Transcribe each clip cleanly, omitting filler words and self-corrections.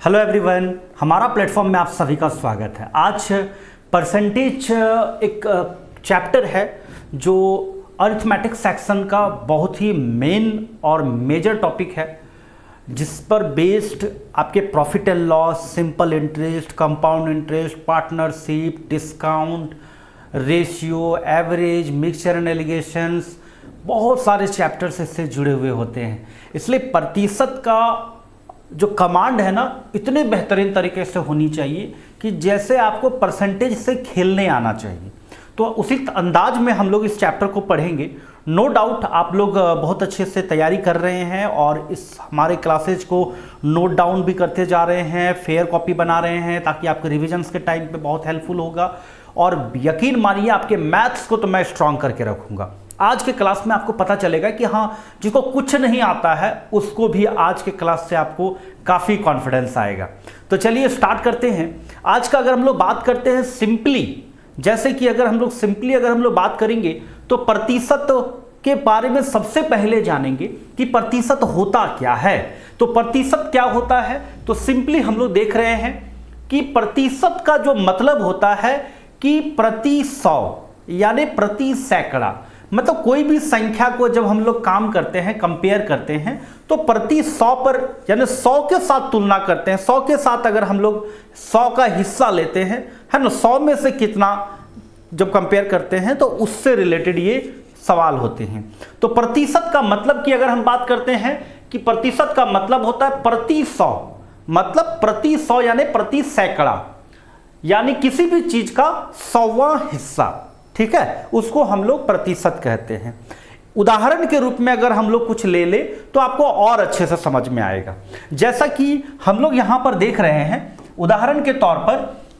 Hello everyone, हमारा platform में आप सभी का स्वागत है। आज परसेंटेज एक चैप्टर है जो अरिथमेटिक सेक्शन का बहुत ही मेन और मेजर टॉपिक है, जिस पर बेस्ड आपके profit and loss, simple interest, compound interest, partnership, discount, ratio, average, mixture and allegations, बहुत सारे चैप्टर्स इससे जुड़े हुए होते हैं। इसलिए प्रतिशत का जो कमांड है ना, इतने बेहतरीन तरीके से होनी चाहिए कि जैसे आपको परसेंटेज से खेलने आना चाहिए। तो उसी अंदाज में हम लोग इस चैप्टर को पढ़ेंगे। नो डाउट आप लोग बहुत अच्छे से तैयारी कर रहे हैं और इस हमारे क्लासेज को नोट डाउन भी करते जा रहे हैं, फेयर कॉपी बना रहे हैं, ताकि आपके रिविजन्स के टाइम पे बहुत हेल्पफुल होगा। और यकीन मानिए आपके मैथ्स को तो मैं स्ट्रांग करके रखूँगा। आज के क्लास में आपको पता चलेगा कि हाँ, जिसको कुछ नहीं आता है उसको भी आज के क्लास से आपको काफ़ी कॉन्फिडेंस आएगा। तो चलिए स्टार्ट करते हैं। आज का अगर हम लोग बात करते हैं सिंपली, जैसे कि अगर हम लोग बात करेंगे तो प्रतिशत के बारे में सबसे पहले जानेंगे कि प्रतिशत होता क्या है। तो प्रतिशत क्या होता है, तो सिंपली हम लोग देख रहे हैं कि प्रतिशत का जो मतलब होता है कि प्रति 100 यानी प्रति सैकड़ा, मतलब कोई भी संख्या को जब हम लोग काम करते हैं, कंपेयर करते हैं, तो प्रति 100 पर यानी 100 के साथ तुलना करते हैं। 100 के साथ अगर हम लोग 100 का हिस्सा लेते हैं, है ना, 100 में से कितना जब कंपेयर करते हैं तो उससे रिलेटेड ये सवाल होते हैं। तो प्रतिशत का मतलब की अगर हम बात करते हैं कि प्रतिशत का मतलब होता है प्रति 100, मतलब प्रति 100 यानी प्रति सैकड़ा, यानी किसी भी चीज का 100वां हिस्सा, ठीक है, उसको हम लोग प्रतिशत कहते हैं। उदाहरण के रूप में अगर हम लोग कुछ ले ले तो आपको और अच्छे से समझ में आएगा। जैसा कि हम लोग यहां पर देख रहे हैं उदाहरण के तौर पर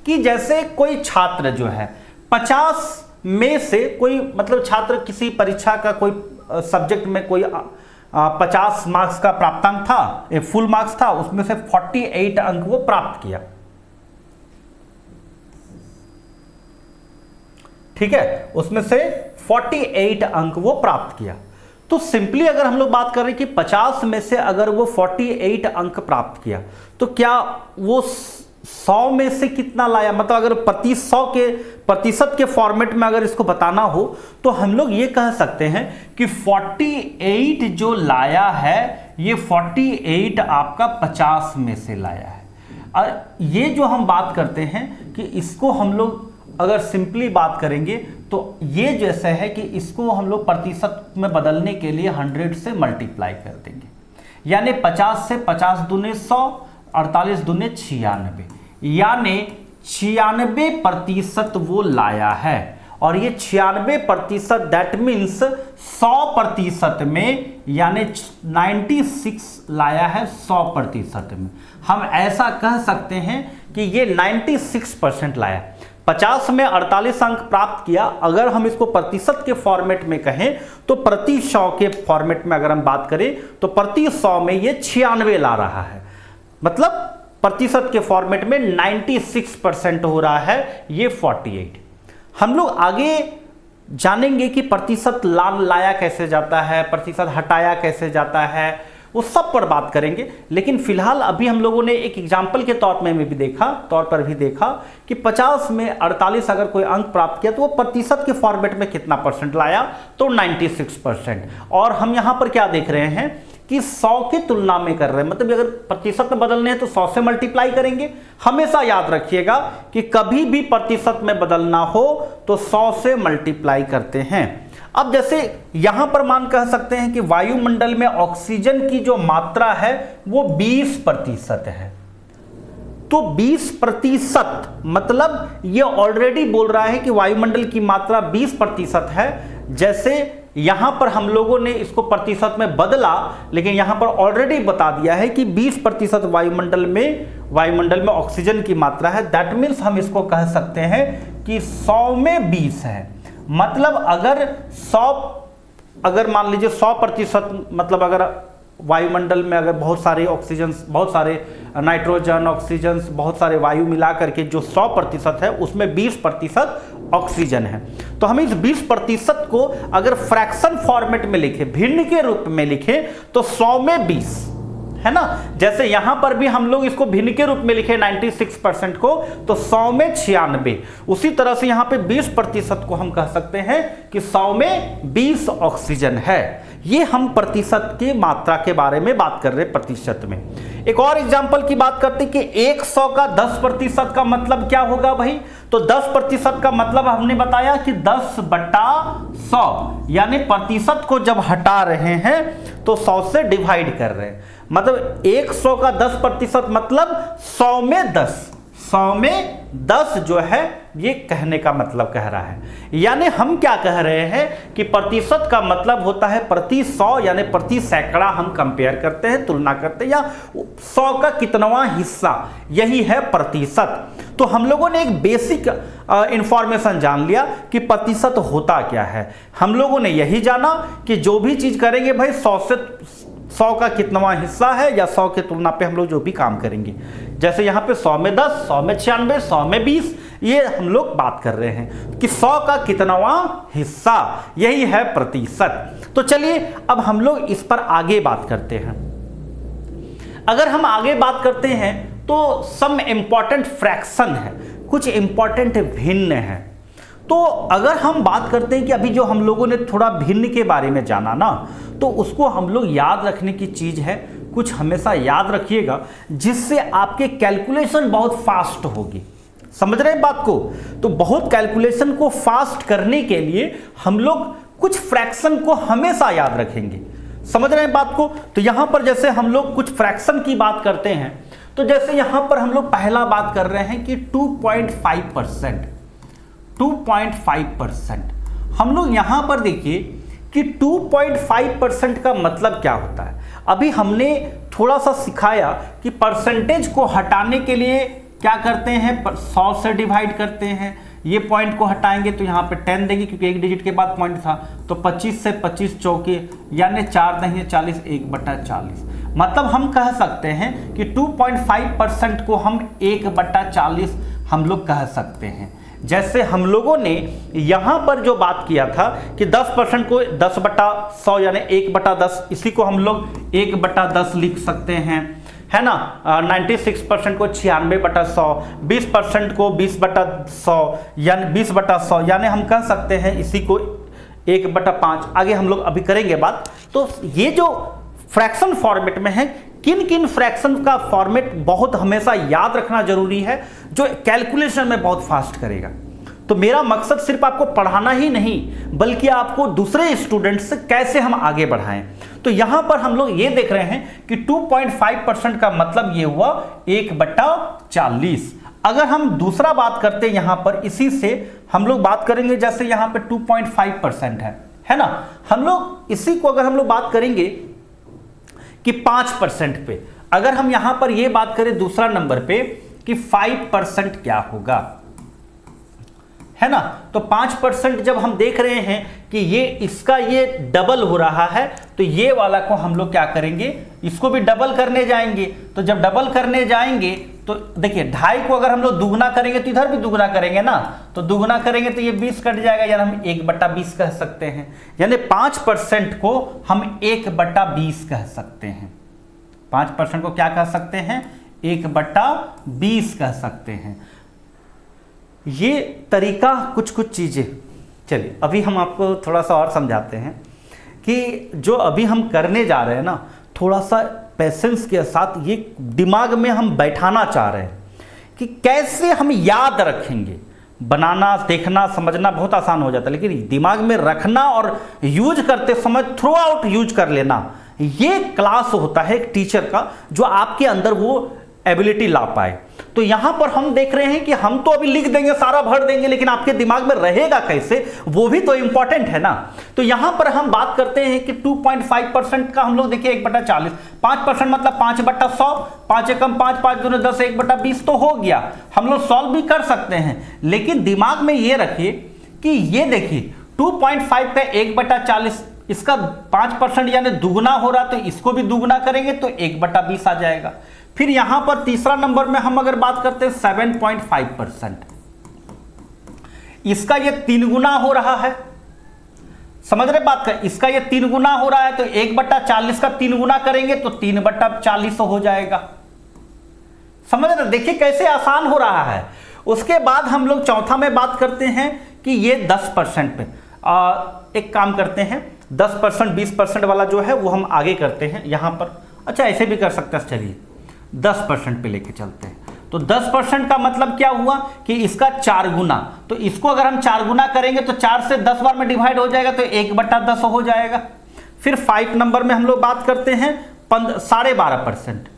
कि जैसे कोई छात्र जो है 50 में से कोई, मतलब छात्र किसी परीक्षा का कोई सब्जेक्ट में कोई 50 मार्क्स का प्राप्तांक था, फुल मार्क्स था, उसमें से 48 अंक वो प्राप्त किया, ठीक है, उसमें से 48 अंक वो प्राप्त किया। तो सिंपली अगर हम लोग बात कर रहे हैं कि 50 में से अगर वो 48 अंक प्राप्त किया तो क्या वो 100 में से कितना लाया, मतलब अगर प्रति 100 के प्रतिशत के फॉर्मेट में अगर इसको बताना हो तो हम लोग ये कह सकते हैं कि 48 जो लाया है, ये 48 आपका 50 में से लाया है। और ये जो हम बात करते हैं कि इसको हम लोग अगर सिंपली बात करेंगे तो ये जैसे है कि इसको हम लोग प्रतिशत में बदलने के लिए 100 से मल्टीप्लाई कर देंगे, यानी 50 से 50 दूने 100, 48 दूने 96, यानी 96% वो लाया है। और ये 96%, दैट मीन्स 100% में, यानी 96 लाया है 100% में। हम ऐसा कह सकते हैं कि ये 96% लाया। 50 में 48 अंक प्राप्त किया। अगर हम इसको प्रतिशत के फॉर्मेट में कहें तो प्रति 100 के फॉर्मेट में अगर हम बात करें तो प्रति 100 में ये 96 ला रहा है, मतलब प्रतिशत के फॉर्मेट में 96% हो रहा है ये 48। हम लोग आगे जानेंगे कि प्रतिशत लाया कैसे जाता है, प्रतिशत हटाया कैसे जाता है, वो सब पर बात करेंगे। लेकिन फिलहाल अभी हम लोगों ने एक एग्जाम्पल के तौर पर भी देखा कि 50 में 48 अगर कोई अंक प्राप्त किया तो वो प्रतिशत के फॉर्मेट में कितना परसेंट लाया, तो 96%। और हम यहां पर क्या देख रहे हैं कि 100 की तुलना में कर रहे हैं, मतलब अगर प्रतिशत में बदलने हैं तो 100 से मल्टीप्लाई करेंगे। हमेशा याद रखिएगा कि कभी भी प्रतिशत में बदलना हो तो 100 से मल्टीप्लाई करते हैं। अब जैसे यहां पर मान कह सकते हैं कि वायुमंडल में ऑक्सीजन की जो मात्रा है वो 20% है, तो 20% मतलब ये ऑलरेडी बोल रहा है कि वायुमंडल की मात्रा 20% है। जैसे यहां पर हम लोगों ने इसको प्रतिशत में बदला, लेकिन यहां पर ऑलरेडी बता दिया है कि 20% वायुमंडल में ऑक्सीजन की मात्रा है। दैट मीन्स हम इसको कह सकते हैं कि 100 में 20 है। मतलब अगर मान लीजिए 100%, मतलब अगर वायुमंडल में अगर बहुत सारे ऑक्सीजन, बहुत सारे नाइट्रोजन, ऑक्सीजन, बहुत सारे वायु मिला करके जो 100% है उसमें 20% ऑक्सीजन है। तो हम इस 20% को अगर फ्रैक्शन फॉर्मेट में लिखें, भिन्न के रूप में लिखें, तो 100 में 20, है ना। जैसे यहां पर भी हम लोग इसको भिन्न के रूप में लिखे 96% को, तो 100 में 96। उसी तरह से यहां पे 20% को हम कह सकते हैं कि 100 में 20 ऑक्सीजन है। ये हम प्रतिशत की मात्रा के बारे में बात कर रहे हैं, प्रतिशत में। एक और एग्जांपल की बात करते हैं कि 100 का 10% का मतलब क्या होगा भाई। तो 10% का मतलब हमने बताया कि 10/100, यानी प्रतिशत को जब हटा रहे हैं तो 100 से डिवाइड कर रहे हैं। मतलब 100 का 10% मतलब 100 में 10, 100 में 10 जो है, ये कहने का मतलब कह रहा है। यानी हम क्या कह रहे हैं कि प्रतिशत का मतलब होता है प्रति 100, यानी प्रति सैकड़ा हम कंपेयर करते हैं, तुलना करते हैं, या 100 का कितनवां हिस्सा, यही है प्रतिशत। तो हम लोगों ने एक बेसिक इंफॉर्मेशन जान लिया कि प्रतिशत होता क्या है। हम लोगों ने यही जाना कि जो भी चीज करेंगे भाई 100 का कितनवां हिस्सा है, या 100 के तुलना पे हम लोग जो भी काम करेंगे, जैसे यहाँ पे 100 में 10, 100 में 96, 100 में 20, ये हम लोग बात कर रहे हैं कि 100 का कितनवां हिस्सा, यही है प्रतिशत। तो चलिए अब हम लोग इस पर आगे बात करते हैं। अगर हम आगे बात करते हैं तो सम इंपॉर्टेंट फ्रैक्शन है, कुछ इंपॉर्टेंट भिन्न है। तो अगर हम बात करते हैं कि अभी जो हम लोगों ने थोड़ा भिन्न के बारे में जाना ना, तो उसको हम लोग याद रखने की चीज है, कुछ हमेशा याद रखिएगा जिससे आपके कैलकुलेशन बहुत फास्ट होगी। समझ रहे हैं बात को। तो बहुत कैलकुलेशन को फास्ट करने के लिए हम लोग कुछ फ्रैक्शन को हमेशा याद रखेंगे। समझ रहे हैं बात को। तो यहां पर जैसे हम लोग कुछ फ्रैक्शन की बात करते हैं, तो जैसे यहां पर हम लोग पहला बात कर रहे हैं कि 2.5%, 2.5%। हम लोग यहां पर देखिए कि 2.5% का मतलब क्या होता है। अभी हमने थोड़ा सा सिखाया कि परसेंटेज को हटाने के लिए क्या करते हैं, 100 से डिवाइड करते हैं। ये पॉइंट को हटाएंगे तो यहाँ पे 10 देंगे, क्योंकि एक डिजिट के बाद पॉइंट था। तो 25 से 25 चौके, यानी 4 नहीं 40, 1/40। मतलब हम कह सकते हैं कि 2.5% को हम 1/40 हम लोग कह सकते हैं। जैसे हम लोगों ने यहां पर जो बात किया था कि 10% को 10/100 यानी 1/10, इसी को हम लोग 1/10 लिख सकते हैं, है ना। 96% को 96/100, 20% को 20/100 यानी 20/100, यानी हम कह सकते हैं इसी को 1/5। आगे हम लोग अभी करेंगे बात। तो ये जो फ्रैक्शन फॉर्मेट में है, किन किन फ्रैक्शन का फॉर्मेट बहुत हमेशा याद रखना जरूरी है, जो कैलकुलेशन में बहुत फास्ट करेगा। तो मेरा मकसद सिर्फ आपको पढ़ाना ही नहीं, बल्कि आपको दूसरे स्टूडेंट्स से कैसे हम आगे बढ़ाएं। तो यहां पर हम लोग ये देख रहे हैं कि 2.5% का मतलब ये हुआ 1/40। अगर हम दूसरा बात करते हैं यहां पर, इसी से हम लोग बात करेंगे, जैसे यहां पर 2.5% है ना। हम लोग इसी को अगर हम लोग बात करेंगे कि 5% पे, अगर हम यहां पर यह बात करें दूसरा नंबर पे कि 5% क्या होगा, है ना। तो 5% जब हम देख रहे हैं कि ये इसका ये डबल हो रहा है, तो ये वाला को हम लोग क्या करेंगे, इसको भी डबल करने जाएंगे। तो जब डबल करने जाएंगे तो देखिए 2.5 को अगर हम लोग दुगना करेंगे तो इधर भी दुगना करेंगे ना, तो दुगना करेंगे तो ये 20 कट जाएगा, यानी हम 1/20 कह सकते हैं। यानी 5% को हम 1/20 कह सकते हैं। 5% को क्या कह सकते हैं, 1/20 कह सकते हैं। ये तरीका कुछ कुछ चीजें। चलिए अभी हम आपको थोड़ा सा और समझाते हैं कि जो अभी हम करने जा रहे हैं ना, थोड़ा सा पेशेंस के साथ ये दिमाग में हम बैठाना चाह रहे हैं कि कैसे हम याद रखेंगे। बनाना, देखना, समझना बहुत आसान हो जाता है, लेकिन दिमाग में रखना और यूज करते समय थ्रू आउट यूज कर लेना, ये क्लास होता है एक टीचर का, जो आपके अंदर वो एबिलिटी ला पाए। तो यहां पर हम देख रहे हैं कि हम तो अभी लिख देंगे, सारा भर देंगे, लेकिन आपके दिमाग में रहेगा कैसे, वो भी तो इंपॉर्टेंट है ना। तो यहां पर हम बात करते हैं कि 2.5% का हम लोग देखिए 1/40, 5% मतलब 5/100, 5 एकम 5, 5 दूनी 10, 1/20 तो हो गया। हम लोग सॉल्व भी कर सकते हैं, लेकिन दिमाग में ये रखिए कि ये देखिए 2.5 का 1/40, इसका 5% यानी दुगना हो रहा, तो इसको भी दुगना करेंगे तो 1/20 आ जाएगा। फिर यहां पर तीसरा नंबर में हम अगर बात करते हैं 7.5%, इसका ये 3 गुना हो रहा है। समझ रहे बात का, इसका ये 3 गुना हो रहा है तो 1/40 का 3 गुना करेंगे तो 3/40 हो जाएगा। समझ रहे, देखिए कैसे आसान हो रहा है। उसके बाद हम लोग चौथा में बात करते हैं कि ये 10% पे एक काम करते हैं, 10% 20% वाला जो है वो हम आगे करते हैं यहां पर। अच्छा ऐसे भी कर सकते हैं, चलिए 10% पे लेके चलते हैं। तो 10% का मतलब क्या हुआ कि इसका 4 गुना, तो इसको अगर हम 4 गुना करेंगे तो 4 से 10 बार में डिवाइड हो जाएगा तो 1/10 हो जाएगा। फिर 5 नंबर में हम लोग बात करते हैं 12.5%,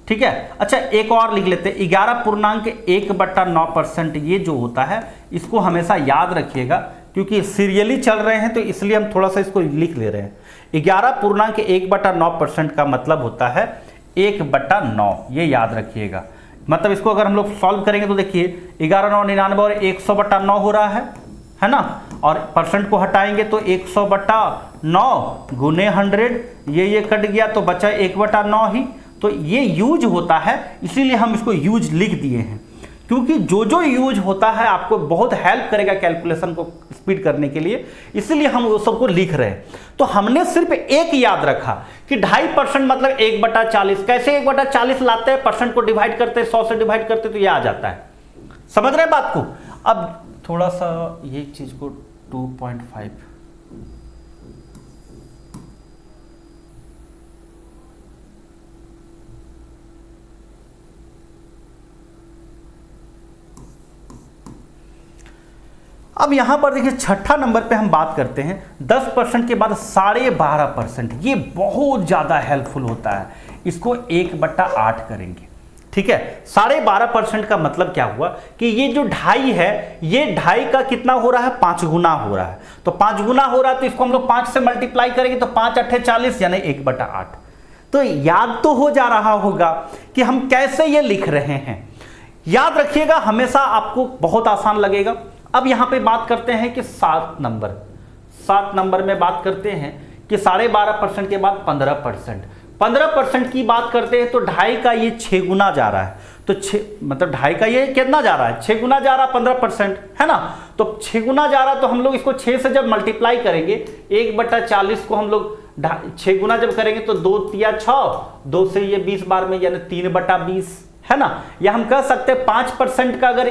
ठीक है। अच्छा एक और लिख लेते हैं 11.1/9%। ये जो होता है इसको हमेशा याद रखिएगा क्योंकि सीरियली चल रहे हैं तो इसलिए हम थोड़ा सा इसको लिख ले रहे हैं। 11.1/9% का मतलब होता है 1/9, ये याद रखिएगा। मतलब इसको अगर हम लोग सॉल्व करेंगे तो देखिए 11 9 99 और 100/9 हो रहा है ना, और परसेंट को हटाएंगे तो 100/9 गुने 100, ये कट गया तो बचा 1/9 ही। तो ये यूज होता है, इसीलिए हम इसको यूज लिख दिए हैं, क्योंकि जो यूज होता है आपको बहुत हेल्प करेगा कैलकुलेशन को स्पीड करने के लिए, इसीलिए हम वो सबको लिख रहे हैं। तो हमने सिर्फ एक याद रखा कि 2.5% मतलब 1/40। कैसे 1/40 लाते हैं, परसेंट को डिवाइड करते हैं, 100 से डिवाइड करते हैं तो ये आ जाता है। समझ रहे हैं बात को। अब थोड़ा सा ये चीज को 2.5 अब यहां पर देखिए छठा नंबर पे हम बात करते हैं 10% के बाद 12.5%। ये बहुत ज्यादा हेल्पफुल होता है, इसको 1/8 करेंगे, ठीक है। 12.5% का मतलब क्या हुआ कि ये जो 2.5 है, ये 2.5 का कितना हो रहा है, 5 गुना हो रहा है। तो 5 गुना हो रहा है तो इसको हम लोग 5 से मल्टीप्लाई करेंगे तो 5 8 40 यानी 1/8। तो याद तो हो जा रहा होगा कि हम कैसे ये लिख रहे हैं। याद रखिएगा, हमेशा आपको बहुत आसान लगेगा। अब यहां पे बात करते हैं कि 7 नंबर में बात करते हैं कि 12.5% के बाद 15% की बात करते हैं तो 2.5 का ये 6 गुना जा रहा है। तो 6 मतलब 2.5 का ये कितना जा रहा है, 6 गुना जा रहा है 15%, है ना। तो 6 गुना जा रहा है तो हम लोग इसको 6 से जब मल्टीप्लाई करेंगे 1/40 को हम लोग 6 गुना जब करेंगे तो 2 तिया 6, 2 से ये 20 बार में यानी 3/20, है ना। या हम कह सकते हैं 5% का अगर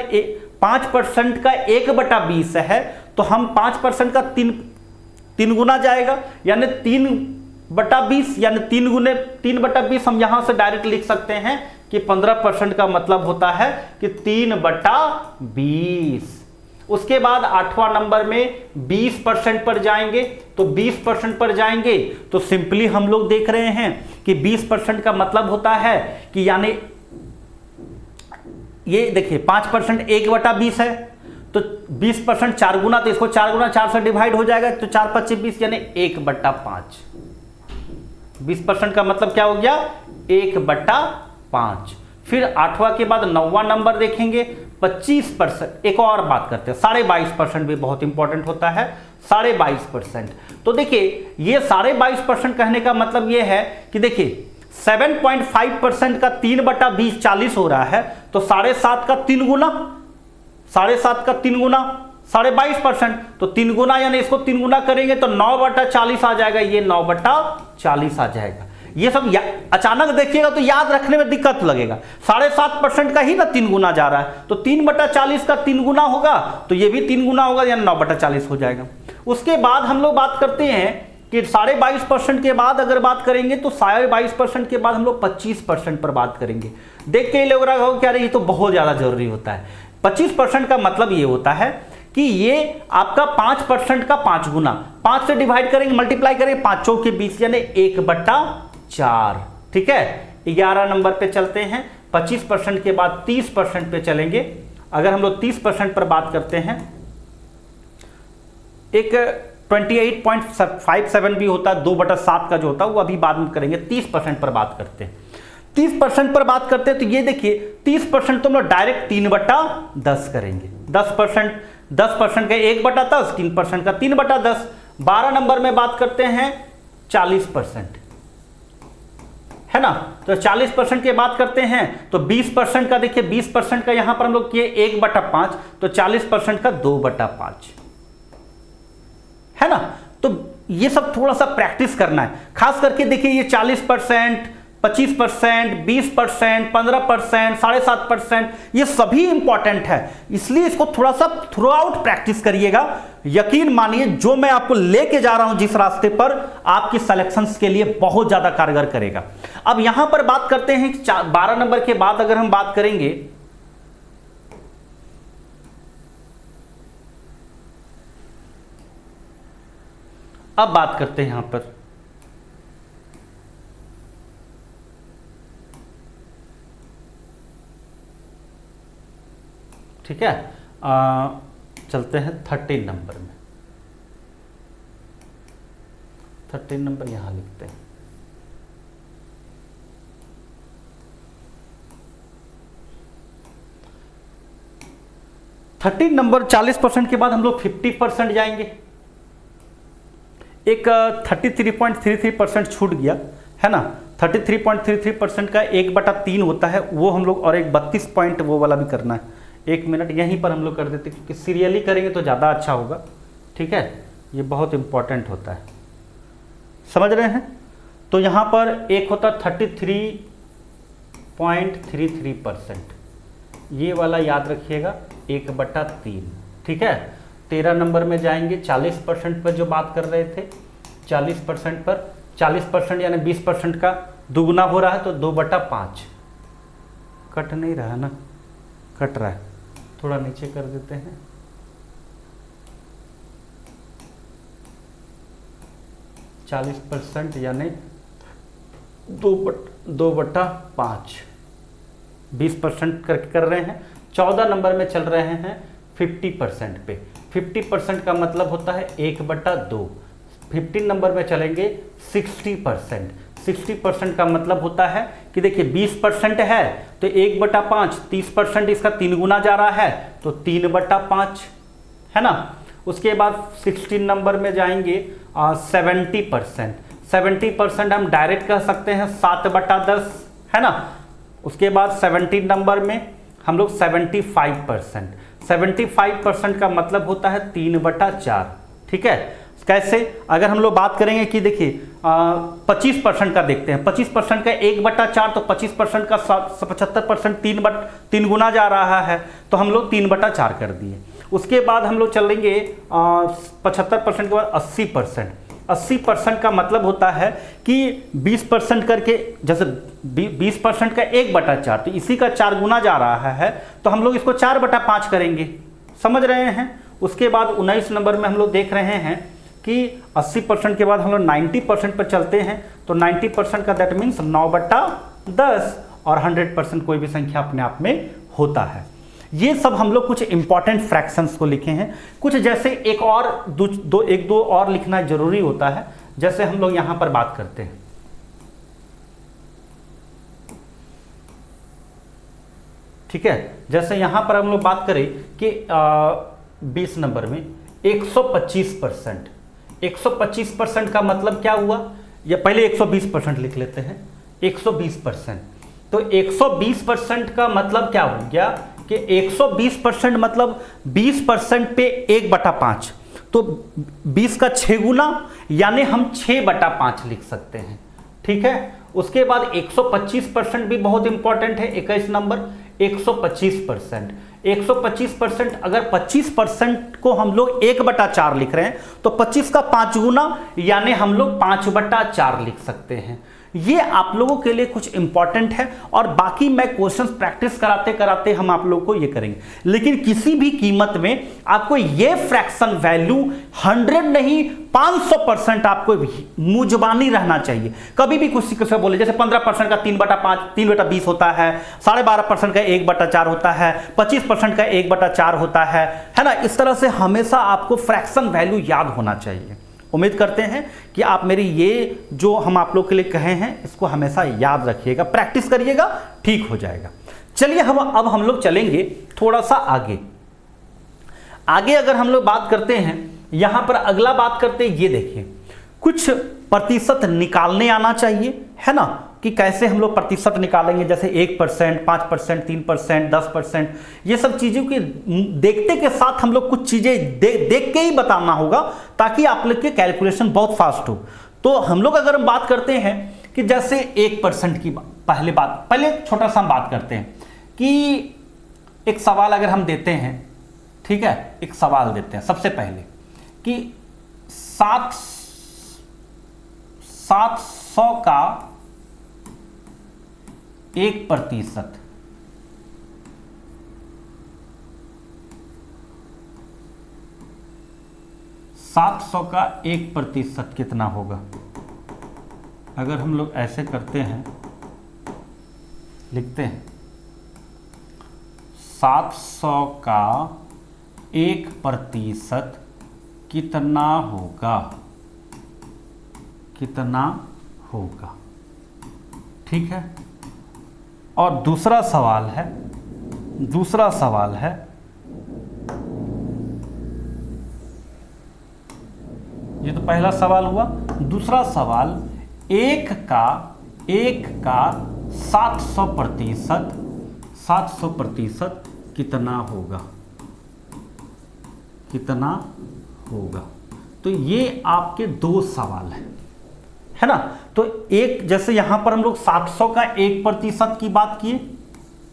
5% का 1/20 है तो हम 5% का 3 गुना जाएगा यानी 3/20 यानी 3 गुने 3/20। हम यहां से डायरेक्ट लिख सकते हैं कि 15% का मतलब होता है कि 3/20। उसके बाद 8वां नंबर में 20% पर जाएंगे तो 20% पर जाएंगे तो सिंपली हम लोग देख रहे हैं कि 20% का मतलब होता है कि यानी ये देखिए 5% 1/20 है तो 20% 4 गुना, तो इसको 4 गुना 4 से डिवाइड हो जाएगा तो 4 5 20 यानी 1/5। 20% का मतलब क्या हो गया, 1/5। फिर 8वां के बाद 9वां नंबर देखेंगे 25%। एक और बात करते हैं 22.5% भी बहुत इंपॉर्टेंट होता है, 22.5%। तो देखिए ये 22.5% कहने का मतलब ये है कि देखिए 7.5% का 3/20 40 हो रहा है तो 7.5 का 3 गुना, 7.5 का 3 गुना 22.5%। तो 3 गुना यानी इसको 3 गुना करेंगे तो 9/40 आ जाएगा, ये 9/40 आ जाएगा। ये सब अचानक देखिएगा तो याद रखने में दिक्कत लगेगा। 7.5% का ही ना 3 गुना जा रहा है तो 3/40 का 3 गुना होगा तो ये भी 3 गुना होगा यानी 9/40 हो जाएगा। उसके बाद हम लोग बात करते हैं कि 22.5% के बाद अगर बात करेंगे तो 22.5% के बाद हम लोग 25% पर बात करेंगे। देख के लग रहा हो क्या ये तो बहुत ज्यादा जरूरी होता है। 25% का मतलब ये होता है कि ये आपका 5% का 5 गुना, 5 से डिवाइड करेंगे मल्टीप्लाई करेंगे 5 चौके 20 यानी 1/4, ठीक है। 11 नंबर पे चलते हैं, 25% के बाद 30% पे चलेंगे। अगर हम लोग 30% पर बात करते हैं, एक 28.57 भी होता है, 2/7 का जो होता है वो अभी बाद में करेंगे। 30% पर बात करते हैं, 30% पर बात करते हैं तो ये देखिए 30% तो हम लोग डायरेक्ट 3/10 करेंगे। 10% का 1/10, 3% का 3/10। 12 नंबर में बात करते हैं 40%, है ना। तो 40% की बात करते हैं तो 20% का देखिए 20% का यहां पर हम लोग किए 1/5 तो 40% का 2/5, है ना। तो ये सब थोड़ा सा प्रैक्टिस करना है। खास करके देखिए ये 40%, 25%, 20%, 15%, 7.5%, ये सभी इंपॉर्टेंट है, इसलिए इसको थोड़ा सा थ्रू आउट प्रैक्टिस करिएगा। यकीन मानिए जो मैं आपको लेके जा रहा हूं जिस रास्ते पर, आपकी सिलेक्शंस के लिए बहुत ज्यादा कारगर करेगा। अब यहां पर बात करते हैं 12 नंबर के बाद अगर हम बात करेंगे, अब बात करते हैं यहां पर ठीक है, चलते हैं 13 नंबर में। 13 नंबर यहां लिखते हैं। थर्टीन नंबर 40% के बाद हम लोग 50% जाएंगे। एक 33.33% छूट गया है ना, 33.33% का 1/3 होता है वो हम लोग, और एक 32 पॉइंट वो वाला भी करना है। 1 मिनट यहीं पर हम लोग कर देते क्योंकि सीरियली करेंगे तो ज़्यादा अच्छा होगा। ठीक है, ये बहुत इंपॉर्टेंट होता है, समझ रहे हैं। तो यहाँ पर एक होता 33.33%, ये वाला याद रखिएगा, 1/3। ठीक है, 13 नंबर में जाएंगे 40% पर जो बात कर रहे थे, 40% पर 40% यानी 20% का दुगुना हो रहा है तो 2/5। कट नहीं रहा ना, कट रहा है, थोड़ा नीचे कर देते हैं। चालीस % यानी 2/5, 20% करके कर रहे हैं। 14 नंबर में चल रहे हैं 50% पे। 50% का मतलब होता है 1/2। 15 नंबर में चलेंगे 60%। 60% का मतलब होता है कि देखिए 20% है तो 1/5, 30% इसका 3 गुना जा रहा है तो 3/5 है ना। उसके बाद 16 नंबर में जाएंगे 70%। 70% हम डायरेक्ट कह सकते हैं 7/10 है ना। उसके बाद 17 नंबर में हम लोग 75%। 75% का मतलब होता है 3/4। ठीक है, कैसे, अगर हम लोग बात करेंगे कि देखिए 25% का देखते हैं, 25% का 1/4 तो 25% का 75% 3 गुना जा रहा है तो हम लोग 3/4 कर दिए। उसके बाद हम लोग चलेंगे 75% के बाद 80%। 80% का मतलब होता है कि 20% करके, जैसे 20% का 1/4 तो इसी का 4 गुना जा रहा है तो हम लोग इसको 4/5 करेंगे, समझ रहे हैं। उसके बाद 19 नंबर में हम लोग देख रहे हैं कि 80% के बाद हम लोग 90% पर चलते हैं तो 90% का दैट मीन्स 9/10 और 100% कोई भी संख्या अपने आप में होता है। ये सब हम लोग कुछ इंपॉर्टेंट फ्रैक्शंस को लिखे हैं। कुछ जैसे एक दो और लिखना जरूरी होता है, जैसे हम लोग यहां पर बात करते हैं। ठीक है, जैसे यहां पर हम लोग बात करें कि 20 नंबर में 125%। 125% का मतलब क्या हुआ, या पहले 120% लिख लेते हैं। 120%, तो 120% का मतलब क्या हो गया कि 120% मतलब 20% पे 1/5 तो 20 का 6 गुना यानी हम 6/5 लिख सकते हैं। ठीक है, उसके बाद 125% भी बहुत इंपॉर्टेंट है। 21 नंबर 125%। 125% अगर 25% को हम लोग 1/4 लिख रहे हैं तो 25 का 5 गुना यानी हम लोग 5/4 लिख सकते हैं। ये आप लोगों के लिए कुछ इंपॉर्टेंट है और बाकी मैं क्वेश्चंस प्रैक्टिस कराते कराते हम आप लोगों को ये करेंगे। लेकिन किसी भी कीमत में आपको ये फ्रैक्शन वैल्यू 100 नहीं 500% आपको मुजबानी रहना चाहिए। कभी भी कुछ किसी बोले, जैसे 15% का 3/5 3/20 होता है, 12.5% का 1/4 होता है, 25% का 1/4 होता है ना। इस तरह से हमेशा आपको फ्रैक्शन वैल्यू याद होना चाहिए। उम्मीद करते हैं कि आप मेरी ये जो हम आप लोग के लिए कहे हैं इसको हमेशा याद रखिएगा, प्रैक्टिस करिएगा, ठीक हो जाएगा। चलिए अब हम लोग चलेंगे थोड़ा सा आगे अगर हम लोग बात करते हैं, यहां पर अगला बात करते हैं, ये देखिए कुछ प्रतिशत निकालने आना चाहिए है ना, कि कैसे हम लोग प्रतिशत निकालेंगे, जैसे 1%, 5%, 3%, 10%, ये सब चीज़ों के देखते के साथ हम लोग कुछ चीज़ें देख के ही बताना होगा, ताकि आप लोग के कैलकुलेशन बहुत फास्ट हो। तो हम लोग अगर हम बात करते हैं कि जैसे 1% की पहले छोटा सा हम बात करते हैं कि एक सवाल अगर हम देते हैं, ठीक है, एक सवाल देते हैं सबसे पहले कि 700 का 1%, 700 का 1% कितना होगा? अगर हम लोग ऐसे करते हैं, लिखते हैं 700 का 1% कितना होगा, कितना होगा, ठीक है। और दूसरा सवाल है ये तो पहला सवाल हुआ। दूसरा सवाल, 1 का 700% कितना होगा, कितना होगा। तो ये आपके दो सवाल है ना। तो एक, जैसे यहां पर हम लोग 700 का 1% की बात किए,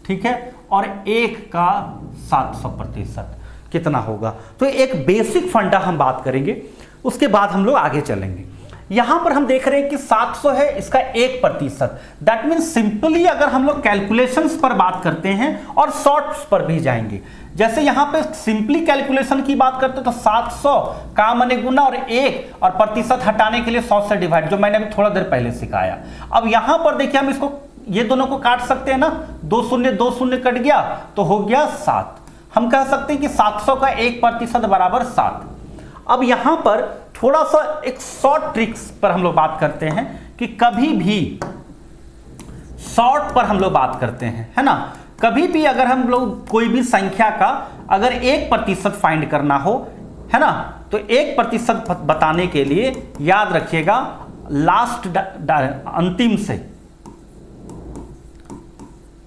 ठीक है, और 1 का 700% कितना होगा। तो एक बेसिक फंडा हम बात करेंगे, उसके बाद हम लोग आगे चलेंगे। यहां पर हम देख रहे हैं कि 700 है, इसका 1%, दैट मीन सिंपली अगर हम लोग कैलकुलेशंस पर बात करते हैं और शॉर्ट्स पर भी जाएंगे, जैसे यहां पे सिंपली कैलकुलेशन की बात करते हैं तो 700 का माने गुना और 1 और प्रतिशत हटाने के लिए 100 से डिवाइड, जो मैंने अभी थोड़ा देर पहले सिखाया। अब यहां पर देखिए हम इसको, ये दोनों को काट सकते हैं ना, 2 शून्य कट गया तो हो गया 7। हम कह सकते हैं कि 700 का 1% बराबर 7। अब यहां पर थोड़ा सा एक शॉर्ट ट्रिक्स पर हम लोग बात करते हैं कि कभी भी शॉर्ट पर हम लोग बात करते हैं, है ना। कभी भी अगर हम लोग कोई भी संख्या का अगर 1% फाइंड करना हो, है ना, तो 1% बताने के लिए याद रखिएगा लास्ट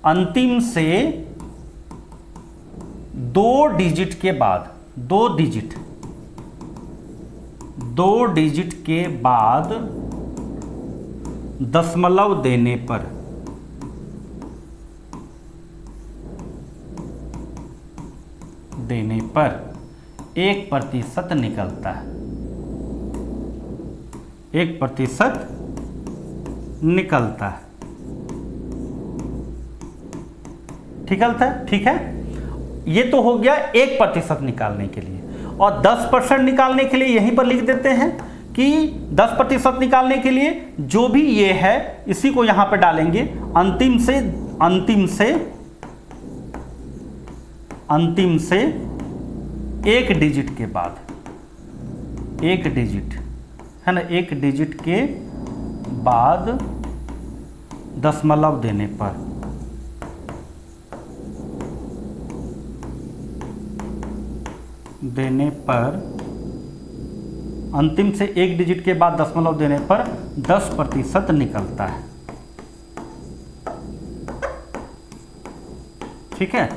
अंतिम से 2 डिजिट के बाद, 2 डिजिट के बाद दशमलव देने पर देने पर 1% निकलता है, 1% निकलता है, ठीक है। ये तो हो गया 1% निकालने के लिए। और 10% निकालने के लिए यहीं पर लिख देते हैं कि 10% निकालने के लिए जो भी ये है इसी को यहां पर डालेंगे, अंतिम से 1 डिजिट के बाद, 1 डिजिट, है ना, 1 डिजिट के बाद दशमलव देने पर अंतिम से 1 डिजिट के बाद दशमलव देने पर 10% निकलता है, ठीक है।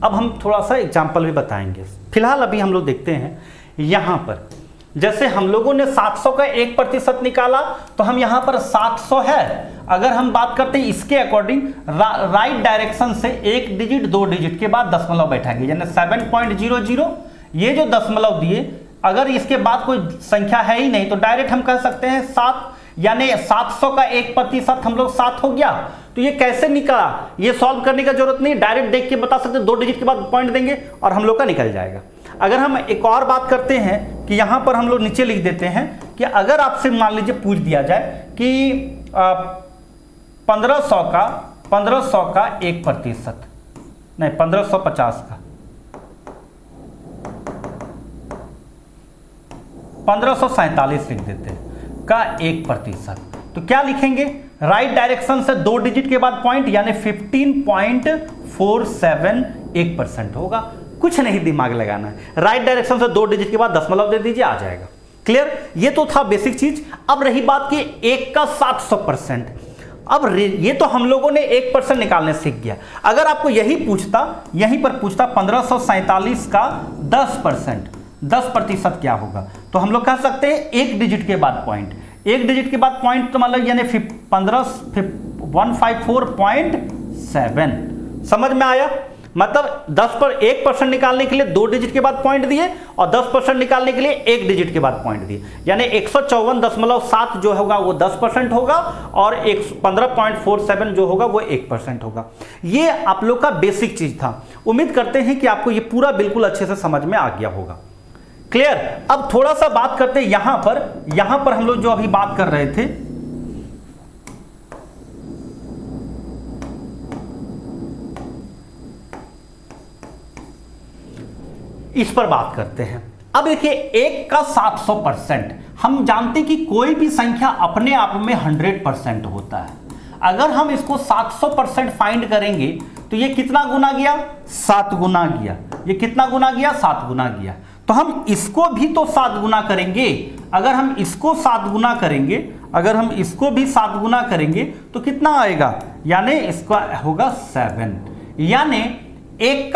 अब हम थोड़ा सा एग्जाम्पल भी बताएंगे। फिलहाल अभी हम लोग देखते हैं यहां पर, जैसे हम लोगों ने 700 का 1% निकाला, तो हम यहां पर 700 है, अगर हम बात करते हैं इसके अकॉर्डिंग राइट डायरेक्शन से 1 डिजिट 2 डिजिट के बाद दशमलव बैठाएंगे, यानी 7.00, ये जो दशमलव दिए, अगर इसके बाद कोई संख्या है ही नहीं तो डायरेक्ट हम कह सकते हैं 7, यानी 700 का 1% हम लोग 7 हो गया। तो ये कैसे निकला, ये सॉल्व करने का जरूरत नहीं, डायरेक्ट देख के बता सकते हैं, 2 डिजिट के बाद पॉइंट देंगे और हम लोग का निकल जाएगा। अगर हम एक और बात करते हैं कि यहां पर हम लोग नीचे लिख देते हैं कि अगर आपसे मान लीजिए पूछ दिया जाए कि 1500 का 1%, नहीं 1550 का, 1547 लिख देते हैं, का 1%, तो क्या लिखेंगे, राइट डायरेक्शन से 2 डिजिट के बाद पॉइंट, यानी 15.471% होगा। कुछ नहीं दिमाग लगाना है, राइट डायरेक्शन से 2 डिजिट के बाद दशमलव दे दीजिए, आ जाएगा। क्लियर, ये तो था बेसिक चीज। अब रही बात कि 1 का 700%। अब ये तो हम लोगों ने 1% निकालने सीख गया। अगर आपको यही पूछता, यहीं पर पूछता 1547 का 10%, 10% क्या होगा, तो हम लोग कह सकते हैं एक डिजिट के बाद पॉइंट, एक डिजिट के बाद पॉइंट, तो मतलब यानी 154.7। समझ में आया? मतलब 1% निकालने के लिए 2 डिजिट के बाद पॉइंट दिए और 10% निकालने के लिए 1 डिजिट के बाद पॉइंट दिए, यानी 154.7 जो होगा वो 10% होगा और 15.47 जो होगा वो 1% होगा। ये आप लोग का बेसिक चीज था। उम्मीद करते हैं कि आपको ये पूरा बिल्कुल अच्छे से समझ में आ गया होगा। क्लियर? अब थोड़ा सा बात करते हैं यहां पर हम लोग जो अभी बात कर रहे थे, इस पर बात करते हैं। अब देखिए 1 का 700%, हम जानते कि कोई भी संख्या अपने आप में 100% होता है। अगर हम इसको 700% फाइंड करेंगे तो ये कितना गुना गया? 7 गुना गया। ये कितना गुना गया? 7 गुना गया। तो हम इसको भी तो 7 गुना करेंगे। अगर हम इसको 7 गुना करेंगे, अगर हम इसको भी 7 गुना करेंगे तो कितना आएगा? यानी इसका होगा 7। यानी 1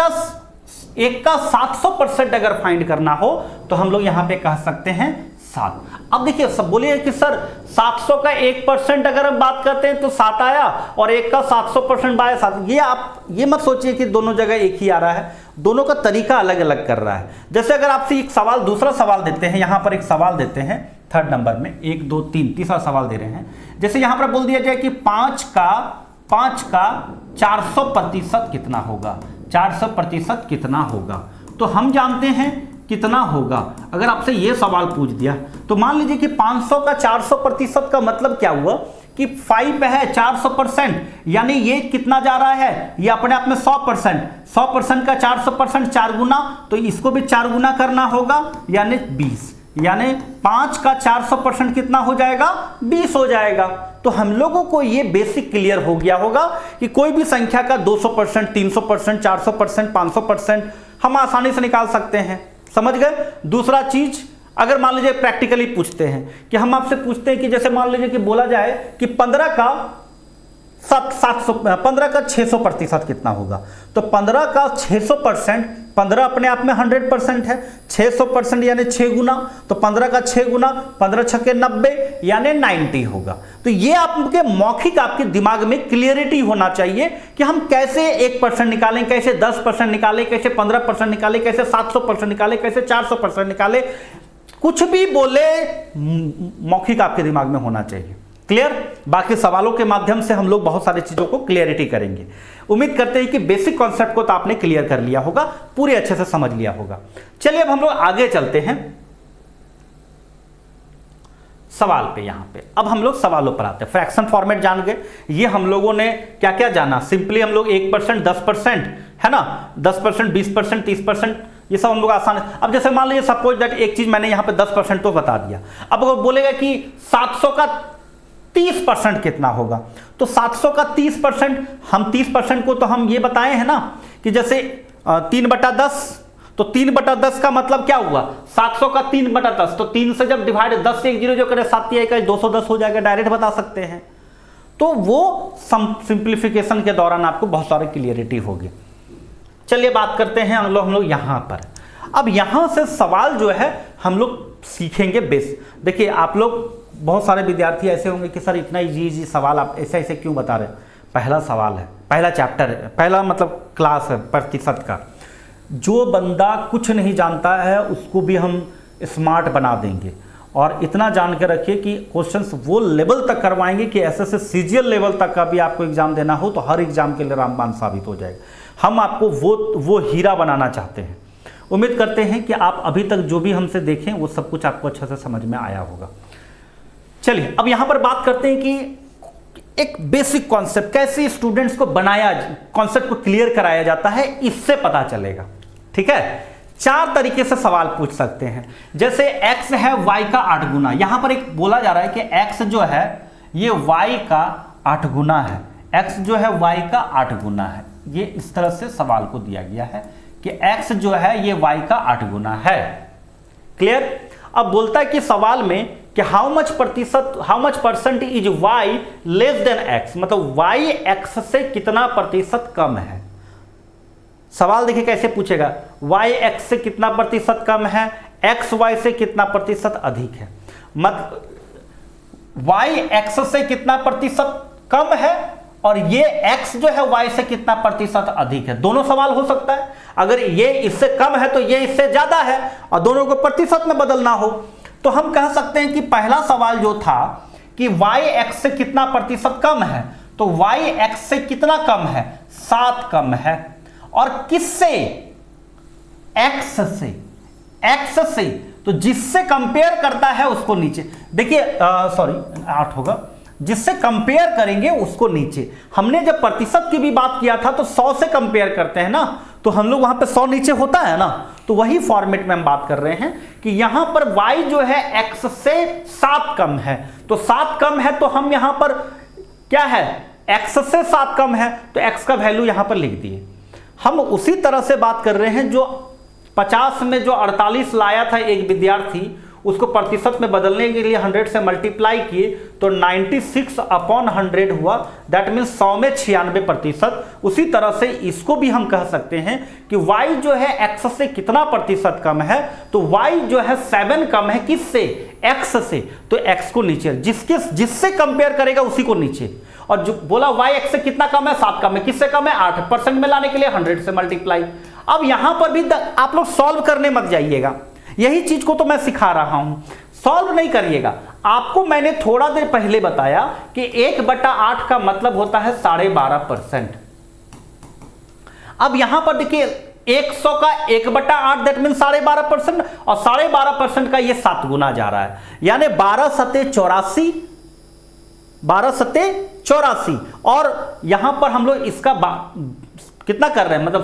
का 700% अगर फाइंड करना हो तो हम लोग यहां पे कह सकते हैं 7। अब देखिए सब बोलिए कि सर 700 का 1% अगर हम बात करते हैं तो 7 आया और 1 का 700% आया 7। ये आप ये मत सोचिए कि दोनों जगह एक ही आ रहा है, दोनों का तरीका अलग अलग कर रहा है। जैसे अगर आपसे एक सवाल, दूसरा सवाल देते हैं, यहां पर एक सवाल देते हैं 3rd नंबर में, 1 2 3 तीसरा सवाल दे रहे हैं। जैसे यहां पर बोल दिया जाए कि 5 का 400% कितना होगा? 400% कितना होगा? तो हम जानते हैं कितना होगा। अगर आपसे ये सवाल पूछ दिया तो मान लीजिए कि 500 का 400% का मतलब क्या हुआ कि 5 है 400%, यानी ये कितना जा रहा है? ये अपने आप में 100%। 100% का 400% 4 गुना, तो इसको भी 4 गुना करना होगा, यानी 20। यानी 5 का 400% कितना हो जाएगा? 20 हो जाएगा। तो हम लोगों को ये बेसिक क्लियर हो गया होगा कि कोई भी संख्या का 200%, 300%, 400%, 500% हम आसानी से निकाल सकते हैं। समझ गए? दूसरा चीज, अगर मान लीजिए प्रैक्टिकली पूछते हैं कि हम आपसे पूछते हैं कि जैसे मान लीजिए कि बोला जाए कि 15 का 600% कितना होगा, तो 15 का 600%, 15 अपने आप में 100% है, 600% यानी 6 गुना, तो 15 का 6 गुना, 15 छक्के 90 यानी 90 होगा। तो ये आपके मौखिक आपके दिमाग में क्लियरिटी होना चाहिए कि हम कैसे 1% निकालें, कैसे 10% निकालें, कैसे 15% निकालें, कैसे 700% निकालें, कैसे 400% निकालें। कुछ भी बोले मौखिक आपके दिमाग में होना चाहिए। क्लियर? बाकी सवालों के माध्यम से हम लोग बहुत सारी चीजों को क्लियरिटी करेंगे। उम्मीद करते हैं कि बेसिक कॉन्सेप्ट को तो आपने क्लियर कर लिया होगा, पूरे अच्छे से समझ लिया होगा। चलिए अब हम लोग आगे चलते हैं सवाल पे। यहां पे अब हम लोग सवालों पर आते हैं। फ्रैक्शन फॉर्मेट जान गए, ये हम लोगों ने क्या क्या जाना? सिंपली हम लोग 1%, 10% है ना, 10%, 20%, 30%, ये सब हम लोग आसान है। अब जैसे मान लीजिए सपोज दैट एक चीज मैंने यहां पे 10% तो बता दिया। अब अगर बोलेगा कि 700 का 30% कितना होगा, तो 700 का 30%, हम 30% को तो हम ये बताए हैं ना कि जैसे 3/10, तो 3/10 का मतलब क्या हुआ? 700 का 3/10, तो 3 से जब डिवाइड 10 से 1 0 जो करे 7 का 210 हो जाएगा, डायरेक्ट बता सकते हैं। तो वो सिंप्लीफिकेशन के दौरान आपको बहुत सारी क्लियरिटी होगी। चलिए बात करते हैं हम लोग यहां पर। अब यहां से सवाल जो है हम लोग सीखेंगे बेस। देखिए आप लोग बहुत सारे विद्यार्थी ऐसे होंगे कि सर इतना इजी सवाल आप ऐसे ऐसे क्यों बता रहे हैं? पहला सवाल है, पहला चैप्टर है, पहला मतलब क्लास है प्रतिशत का। जो बंदा कुछ नहीं जानता है उसको भी हम स्मार्ट बना देंगे। और इतना जान के रखिए कि क्वेश्चंस वो लेवल तक करवाएंगे कि ऐसे सीजीएल लेवल तक का भी आपको एग्जाम देना हो तो हर एग्जाम के लिए रामबाण साबित हो जाएगा। हम आपको वो हीरा बनाना चाहते हैं। उम्मीद करते हैं कि आप अभी तक जो भी हमसे देखें वो सब कुछ आपको अच्छे से समझ में आया होगा। चलिए अब यहां पर बात करते हैं कि एक बेसिक कॉन्सेप्ट कैसे स्टूडेंट्स को बनाया, कॉन्सेप्ट को क्लियर कराया जाता है, इससे पता चलेगा। ठीक है? 4 तरीके से सवाल पूछ सकते हैं। जैसे x है y का 8 गुना, यहां पर एक बोला जा रहा है कि x जो है ये y का 8 गुना है, x जो है y का 8 गुना है। ये इस तरह से सवाल को दिया गया है कि x जो है ये y का 8 गुना है। क्लियर? अब बोलता है कि सवाल में कि how much percent is y less than x, मतलब y x से कितना प्रतिशत कम है। सवाल देखिए कैसे पूछेगा, y x से कितना प्रतिशत कम है, x y से कितना प्रतिशत अधिक है। मत y x से कितना प्रतिशत कम है और ये x जो है y से कितना प्रतिशत अधिक है। दोनों सवाल हो सकता है, अगर ये इससे कम है तो ये इससे ज्यादा है और दोनों को प्रतिशत में बदलना हो तो हम कह सकते हैं कि पहला सवाल जो था कि y x से कितना प्रतिशत कम है, तो y x से कितना कम है, 7 कम है। और किससे, x से, तो जिससे कंपेयर करता है उसको नीचे, देखिए सॉरी 8 होगा, जिससे कंपेयर करेंगे उसको नीचे। हमने जब प्रतिशत की भी बात किया था तो 100 से कंपेयर करते हैं ना, तो हम लोग वहां पे 100 नीचे होता है ना, तो वही फॉर्मेट में हम बात कर रहे हैं कि यहां पर y जो है x से 7 कम है, तो 7 कम है तो हम यहां पर क्या है, x से 7 कम है तो x का वैल्यू यहां पर लिख दिए। हम उसी तरह से बात कर रहे हैं जो 50 में जो 48 लाया था एक विद्यार्थी, उसको प्रतिशत में बदलने के लिए 100 से मल्टीप्लाई किए तो 96/100 हुआ, दैट मीन्स 100 में 96%। उसी तरह से इसको भी हम कह सकते हैं कि y जो है x से कितना प्रतिशत कम है, तो y जो है 7 कम है किससे, x से, तो x को नीचे, जिससे कंपेयर करेगा उसी को नीचे। और जो बोला y x से कितना कम है, 7 कम है, किससे कम है, 8% में लाने के लिए 100 से मल्टीप्लाई। अब यहां पर भी आप लोग सॉल्व करने मत जाइएगा, यही चीज को तो मैं सिखा रहा हूं, सॉल्व नहीं करिएगा। आपको मैंने थोड़ा देर पहले बताया कि 1/8 का मतलब होता है 12.5%। अब यहां पर देखिए 100 का 1/8 दैट मीन 12.5%, और 12.5% का ये 7 गुना जा रहा है, यानी 12 सत्ते 84, और यहां पर हम लोग इसका कितना कर रहे हैं, मतलब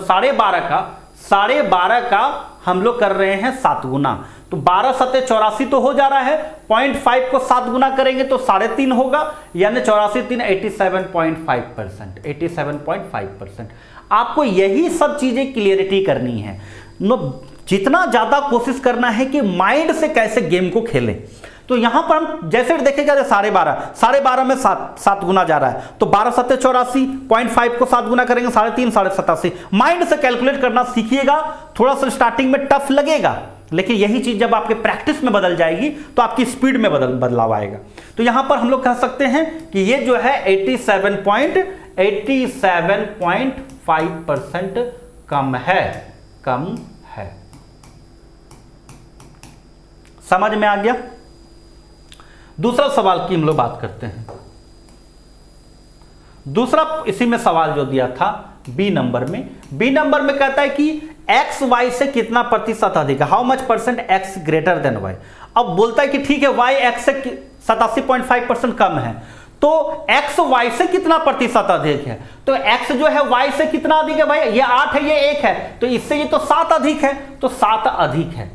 12.5 का हम लोग कर रहे हैं 7 गुना, तो 12 सत्ते 84 तो हो जा रहा है, 0.5 को 7 गुना करेंगे तो 3.5 होगा, यानी 84 87.5%, 87.5%। आपको यही सब चीजें क्लियरिटी करनी है, जितना ज्यादा कोशिश करना है कि माइंड से कैसे गेम को खेलें। तो यहां पर हम जैसे देखेगा 12.5 में 7 गुना जा रहा है, तो 12 सत्ते 84, 0.5 को 7 गुना करेंगे 3.5, 87। माइंड से कैलकुलेट करना सीखिएगा, थोड़ा सा स्टार्टिंग में टफ लगेगा, लेकिन यही चीज जब आपके प्रैक्टिस में बदल जाएगी तो आपकी स्पीड में बदलाव आएगा। तो यहां पर हम लोग कह सकते हैं कि ये जो है 87.5% कम है। समझ में आ गया। दूसरा सवाल की हम लोग बात करते हैं। दूसरा इसी में सवाल जो दिया था बी नंबर में कहता है कि एक्स वाई से कितना प्रतिशत अधिक है, how much percent x greater than y. अब बोलता है कि ठीक है वाई एक्स से 87.5% कम है, तो एक्स वाई से कितना प्रतिशत अधिक है, तो एक्स जो है वाई से कितना अधिक है भाई, ये 8 है ये 1 है, तो इससे ये तो 7 अधिक है, तो 7 अधिक है।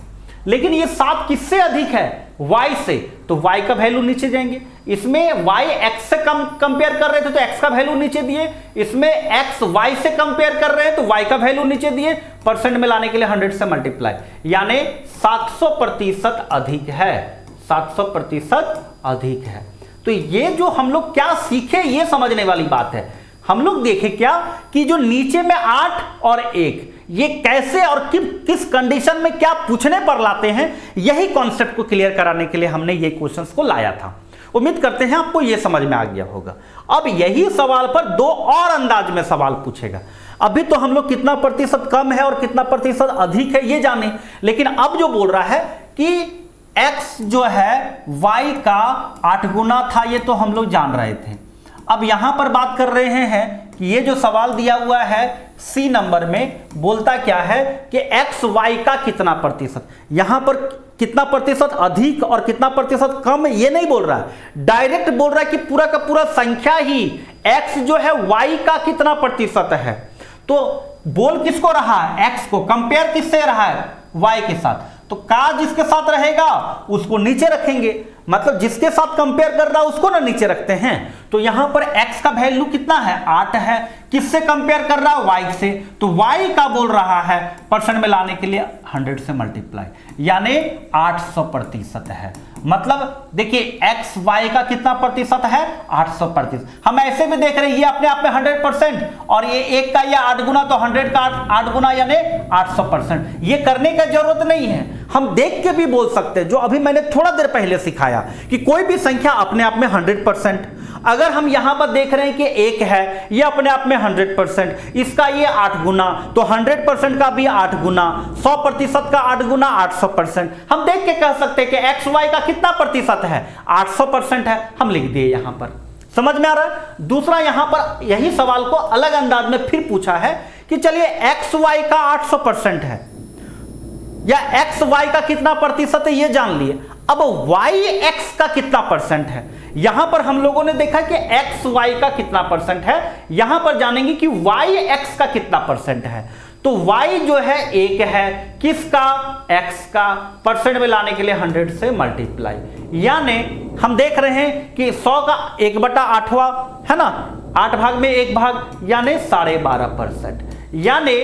लेकिन ये 7 किससे अधिक है, y से, तो y का वैल्यू नीचे जाएंगे। इसमें y x से कंपेयर कर रहे थे तो x का वैल्यू नीचे दिए, इसमें x y से कंपेयर कर रहे हैं तो y का वैल्यू नीचे दिए, परसेंट में लाने के लिए 100 से मल्टीप्लाई, यानी 700% अधिक है, 700% अधिक है। तो ये जो हम लोग क्या सीखे ये समझने वाली बात है। हम लोग देखे क्या कि जो नीचे में 8 और 1 ये कैसे और किस कंडीशन में क्या पूछने पर लाते हैं, यही कॉन्सेप्ट को क्लियर कराने के लिए हमने ये क्वेश्चंस को लाया था। उम्मीद करते हैं आपको ये समझ में आ गया होगा। अब यही सवाल पर 2 और अंदाज में सवाल पूछेगा। अभी तो हम लोग कितना प्रतिशत कम है और कितना प्रतिशत अधिक है ये जाने, लेकिन अब जो बोल रहा है कि x जो है y का 8 गुना था, ये तो हम लोग जान रहे थे। अब यहां पर बात कर रहे हैं कि ये जो सवाल दिया हुआ है सी नंबर में बोलता क्या है कि एक्स वाई का कितना प्रतिशत, यहां पर कितना प्रतिशत अधिक और कितना प्रतिशत कम ये नहीं बोल रहा है, डायरेक्ट बोल रहा है कि पूरा का पूरा संख्या ही एक्स जो है वाई का कितना प्रतिशत है। तो बोल किसको रहा है, एक्स को, कंपेयर किससे रहा है, वाई के साथ, तो का जिसके साथ रहेगा उसको नीचे रखेंगे। मतलब जिसके साथ कंपेयर कर रहा है उसको ना नीचे रखते हैं। तो यहां पर x का वैल्यू कितना है 8 है, किससे कंपेयर कर रहा है y से, तो y का बोल रहा है परसेंट में लाने के लिए 100 से मल्टीप्लाई, यानी 800% है। मतलब देखिए x y का कितना प्रतिशत है 800%। हम ऐसे भी देख रहे हैं ये अपने आप में 100% और ये 1 का या 8 गुना, तो 100 का 8 गुना यानी 800%। ये करने की जरूरत नहीं है, हम देख के भी बोल सकते हैं, जो अभी मैंने थोड़ा देर पहले सिखाया कि कोई भी संख्या अपने आप में 100%। अगर हम यहां पर देख रहे हैं कि 1 है, ये अपने आप में 100%, इसका ये 8 गुना, तो 100% का भी 8 गुना, 100% का 8 गुना 800%। हम देख के कह सकते हैं कि एक्स वाई का कितना प्रतिशत है 800% है, हम लिख दिए यहां पर। समझ में आ रहा है। दूसरा यहां पर यही सवाल को अलग अंदाज में फिर पूछा है कि चलिए एक्स वाई का 800% है या एक्स वाई का कितना प्रतिशत है ये जान लिए, अब वाई एक्स का कितना परसेंट है। यहां पर हम लोगों ने देखा कि एक्स वाई का कितना परसेंट है, यहां पर जानेंगे कि वाई एक्स का कितना परसेंट है। तो y जो है 1 है, किसका x का, परसेंट में लाने के लिए 100 से मल्टीप्लाई, यानी हम देख रहे हैं कि 100 का 1/8वां है ना, 8 भाग में 1 भाग यानी 12.5%, यानी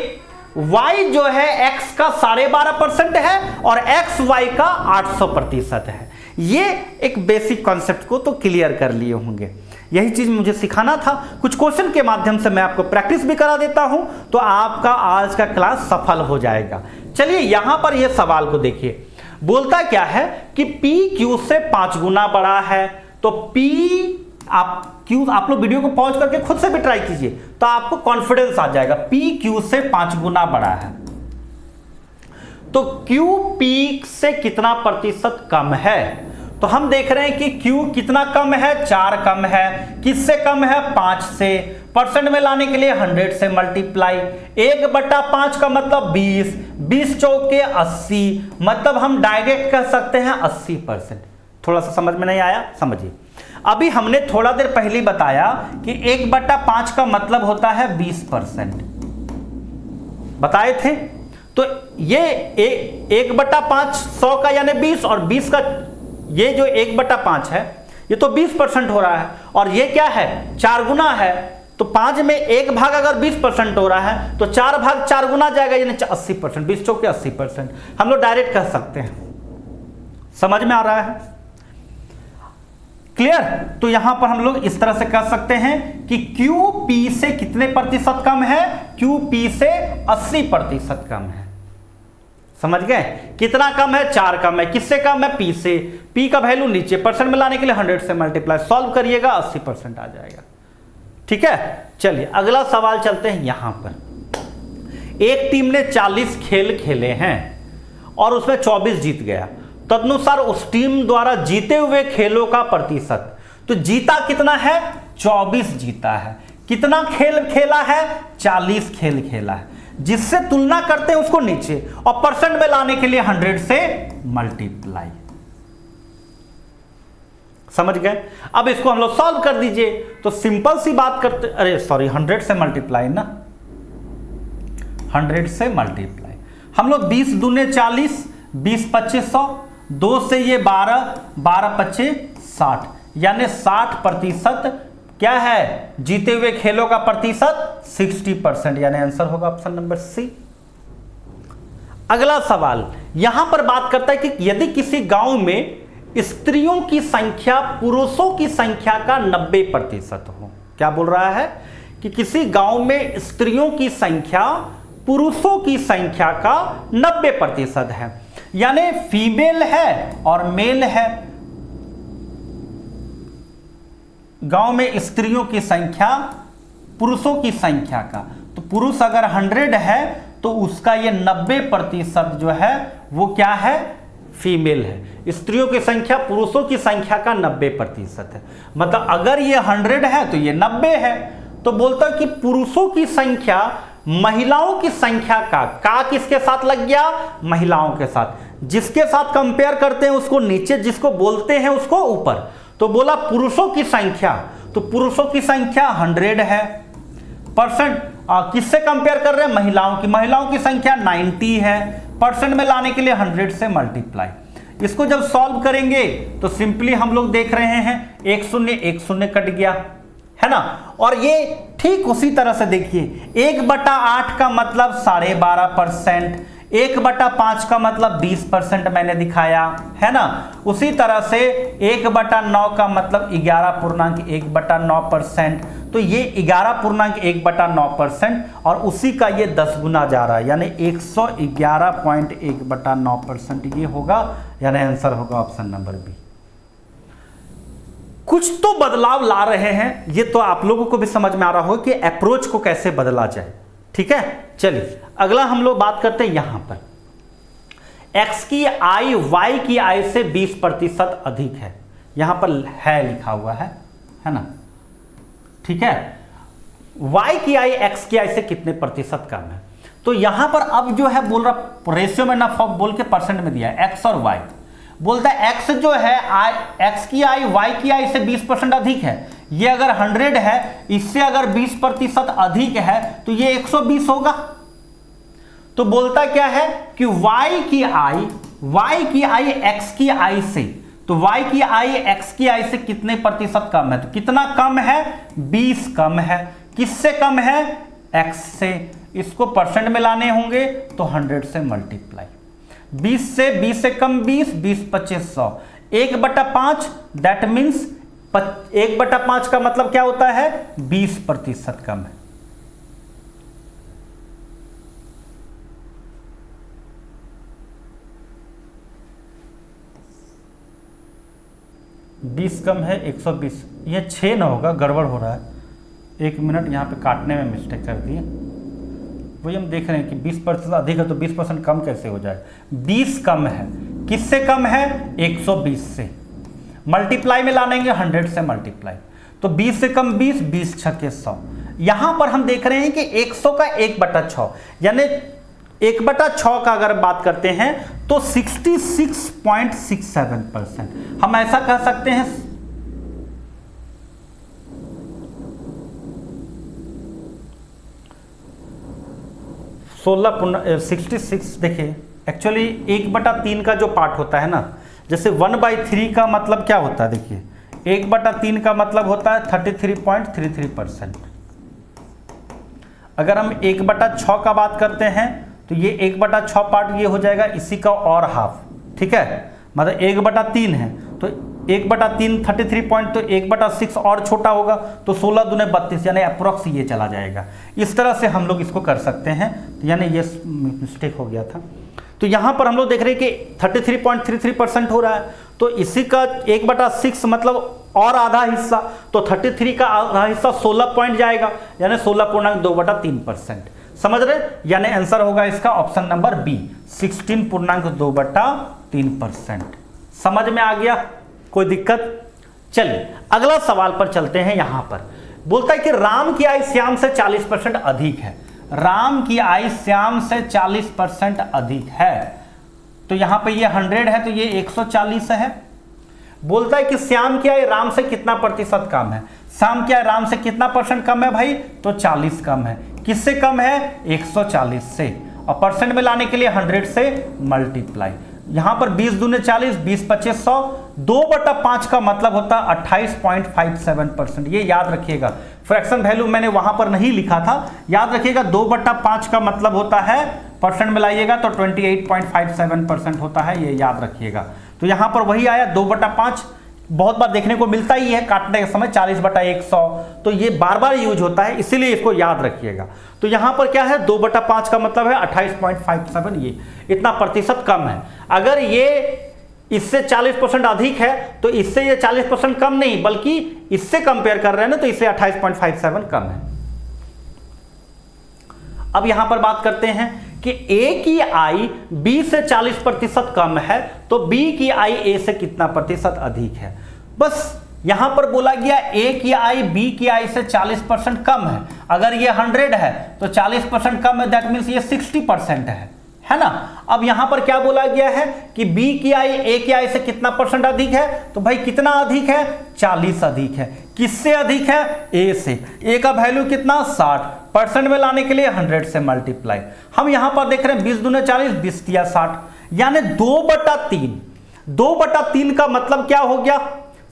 y जो है x का 12.5% है और x y का 800% है। ये एक बेसिक कॉन्सेप्ट को तो क्लियर कर लिए होंगे, यही चीज मुझे सिखाना था। कुछ क्वेश्चन के माध्यम से मैं आपको प्रैक्टिस भी करा देता हूं तो आपका आज का क्लास सफल हो जाएगा। चलिए यहां पर यह सवाल को देखिए, बोलता क्या है कि P Q से 5 गुना बड़ा है। तो P आप लोग वीडियो को पॉज करके खुद से भी ट्राई कीजिए तो आपको कॉन्फिडेंस आ जाएगा। P Q से 5 गुना बड़ा है तो Q P से कितना प्रतिशत कम है। तो हम देख रहे हैं कि Q कितना कम है, 4 कम है, किससे कम है 5 से, परसेंट में लाने के लिए 100 से मल्टीप्लाई, 1/5 का मतलब 20, 20 चौके 80, मतलब हम डायरेक्ट कह सकते हैं 80%। थोड़ा सा समझ में नहीं आया, समझिए। अभी हमने थोड़ा देर पहले बताया कि 1/5 का मतलब होता है 20%, बताए थे। तो ये 1/5 100 का यानी 20 और 20 का ये जो 1/5 है ये तो 20% हो रहा है, और ये क्या है 4 गुना है। तो 5 में 1 भाग अगर 20% हो रहा है तो 4 भाग 4 गुना जाएगा यानी 80%, 20 चौके 80%। हम लोग डायरेक्ट कह सकते हैं, समझ में आ रहा है, क्लियर। तो यहां पर हम लोग इस तरह से कह सकते हैं कि QP से कितने प्रतिशत कम है, QP से 80% कम है। समझ गए, कितना कम है 4 कम है, किससे कम है P से, P का वैल्यू नीचे, परसेंट में लाने के लिए 100 से मल्टीप्लाई, सॉल्व करिएगा 80% आ जाएगा। ठीक है, चलिए अगला सवाल चलते हैं। यहां पर एक टीम ने 40 खेल खेले हैं और उसमें 24 जीत गया, तदनुसार उस टीम द्वारा जीते हुए खेलों का प्रतिशत। तो जीता कितना है 24 जीता है, कितना खेल खेला है 40 खेल खेला है, जिससे तुलना करते हैं उसको नीचे और परसेंट में लाने के लिए 100 से मल्टीप्लाई। समझ गए। अब इसको हम लोग सॉल्व कर दीजिए तो सिंपल सी बात करते, अरे सॉरी 100 से मल्टीप्लाई ना, 100 से मल्टीप्लाई। हम लोग 20 दूने 40, 20 25 100, 2 से ये 12, 12 25 60, यानी 60% क्या है जीते हुए खेलों का प्रतिशत 60%, यानी आंसर होगा ऑप्शन नंबर सी। अगला सवाल यहां पर बात करता है कि यदि किसी गांव में स्त्रियों की संख्या पुरुषों की संख्या का 90% हो। क्या बोल रहा है कि किसी गांव में स्त्रियों की संख्या पुरुषों की संख्या का 90% है, यानी फीमेल है और मेल है। गांव में स्त्रियों की संख्या पुरुषों की संख्या का, तो पुरुष अगर 100 है तो उसका ये 90% जो है वो क्या है फीमेल है। स्त्रियों की संख्या पुरुषों की संख्या का 90% है, मतलब अगर ये 100 है तो ये 90 है। तो बोलता है कि पुरुषों की संख्या महिलाओं की संख्या का किसके साथ लग गया, महिलाओं के साथ। जिसके साथ कंपेयर करते हैं उसको नीचे, जिसको बोलते हैं उसको ऊपर। तो बोला पुरुषों की संख्या, तो पुरुषों की संख्या 100 है, परसेंट किससे कंपेयर कर रहे हैं महिलाओं की, महिलाओं की संख्या 90 है, परसेंट में लाने के लिए 100 से मल्टीप्लाई, इसको जब सॉल्व करेंगे तो सिंपली हम लोग देख रहे हैं एक शून्य कट गया, है ना। और ये ठीक उसी तरह से देखिए 1/8 का मतलब 12.5%, 1/5 का मतलब 20% मैंने दिखाया, है ना। उसी तरह से 1/9 का मतलब 11.1/9%, तो ये 11.1/9% और उसी का ये 10 गुना जा रहा है, यानी 111.1/9% ये होगा, यानी आंसर होगा ऑप्शन नंबर बी। कुछ तो बदलाव ला रहे हैं, ये तो आप लोगों को भी समझ में आ रहा होगा कि अप्रोच को कैसे बदला जाए, ठीक है। चलिए अगला हम लोग बात करते हैं यहां पर x की आई y की आई से 20% अधिक है, यहां पर है लिखा हुआ है ना, ठीक है। y की आई x की आई से कितने प्रतिशत कम है, तो यहां पर अब जो है बोल रहा रेशियो में ना बोल के परसेंट में दिया है x और y, बोलता है x जो है x की आई y की आई से 20% अधिक है, ये अगर 100 है इससे अगर 20% अधिक है तो ये 120 होगा। तो बोलता क्या है कि y की आई x की आई से, तो y की आई x की आई से कितने प्रतिशत कम है, तो कितना कम है 20 कम है। किससे कम है x से, इसको परसेंट में लाने होंगे तो 100 से मल्टीप्लाई, 20 से कम 20, 20 25 100, 1/5 दैट मीन्स 1/5 का मतलब क्या होता है 20% कम है। 20 कम है 120, ये 6 ना होगा, गड़बड़ हो रहा है, 1 मिनट यहाँ पे काटने में मिस्टेक कर दी, वही हम देख रहे हैं कि 20% अधिक है तो 20% कम कैसे हो जाए। 20 कम है, किससे कम है 120 से, मल्टीप्लाई में लानेंगे 100 से मल्टीप्लाई, तो 20 से कम 20, 20 छक्के 100। यहां पर हम देख रहे हैं कि 100 का 1/6 यानी 1/6 का अगर बात करते हैं तो 66.67%। हम ऐसा कह सकते हैं 66, देखिए एक्चुअली 1/3 का जो पार्ट होता है ना, जैसे 1/3 का मतलब क्या होता है, देखिए 1/3 का मतलब होता है 33.33%। अगर हम 1/6 का बात करते हैं तो ये 1/6 पार्ट ये हो जाएगा इसी का और हाफ, ठीक है, मतलब 1/3 है तो 1/3 33 पॉइंट, तो 1/6 और छोटा होगा तो 16 दूने 32, यानी अप्रोक्स ये चला जाएगा। इस तरह से हम लोग इसको कर सकते हैं, यानी ये मिस्टेक हो गया था। तो यहाँ पर हम लोग देख रहे हैं कि 33.33% हो रहा है, तो इसी का 1/6 मतलब और आधा हिस्सा, तो 33 का आधा हिस्सा 16 पॉइंट जाएगा, यानी 16.2/3%। समझ रहे, यानी आंसर होगा इसका ऑप्शन नंबर बी 16.2/3%। समझ में आ गया, कोई दिक्कत। चलिए अगला सवाल पर चलते हैं। यहां पर बोलता है कि राम की आय श्याम से 40% अधिक है, राम की आय श्याम से 40% अधिक है, तो यहां पे ये 100 है तो ये 140 है। बोलता है कि श्याम की आय राम से कितना प्रतिशत कम है, श्याम की आय राम से कितना परसेंट कम है भाई, तो 40 कम है। किससे कम है 140 से, और परसेंट में लाने के लिए 100 से मल्टीप्लाई, यहां पर 20 दूने 40, 20 25 100, 2/5 का मतलब होता है 28.57%। ये याद रखिएगा, फ्रैक्शन वैल्यू मैंने वहां पर नहीं लिखा था, याद रखिएगा 2/5 का मतलब होता है, परसेंट में लाइएगा तो 28.57% होता है, ये याद रखिएगा। तो यहां पर वही आया 2/5, बहुत बार देखने को मिलता ही है काटने के समय 40/100, तो ये बार बार यूज होता है, इसीलिए इसको याद रखिएगा। तो यहां पर क्या है 2/5 का मतलब है 28.57, ये इतना प्रतिशत कम है। अगर ये इससे 40% अधिक है तो इससे ये 40% कम नहीं, बल्कि इससे कंपेयर कर रहे हैं ना, तो इससे 28.57 कम है। अब यहां पर बात करते हैं कि A की आई B से 40% कम है, तो B की आई A से कितना प्रतिशत अधिक है। बस यहां पर बोला गया A की आई B की आई से 40% कम है, अगर ये 100 है तो 40% कम है, दैट मीन्स ये 60% है ना। अब यहां पर क्या बोला गया है कि B की आई A की आई से कितना परसेंट अधिक है, तो भाई कितना अधिक है 40 अधिक है। किससे अधिक है A से, A का वैल्यू कितना 60, परसेंट में लाने के लिए 100 से मल्टीप्लाई। हम यहां पर देख रहे हैं 20 दूने 40, 20 या 60, यानी 2/3, 2/3 का मतलब क्या हो गया?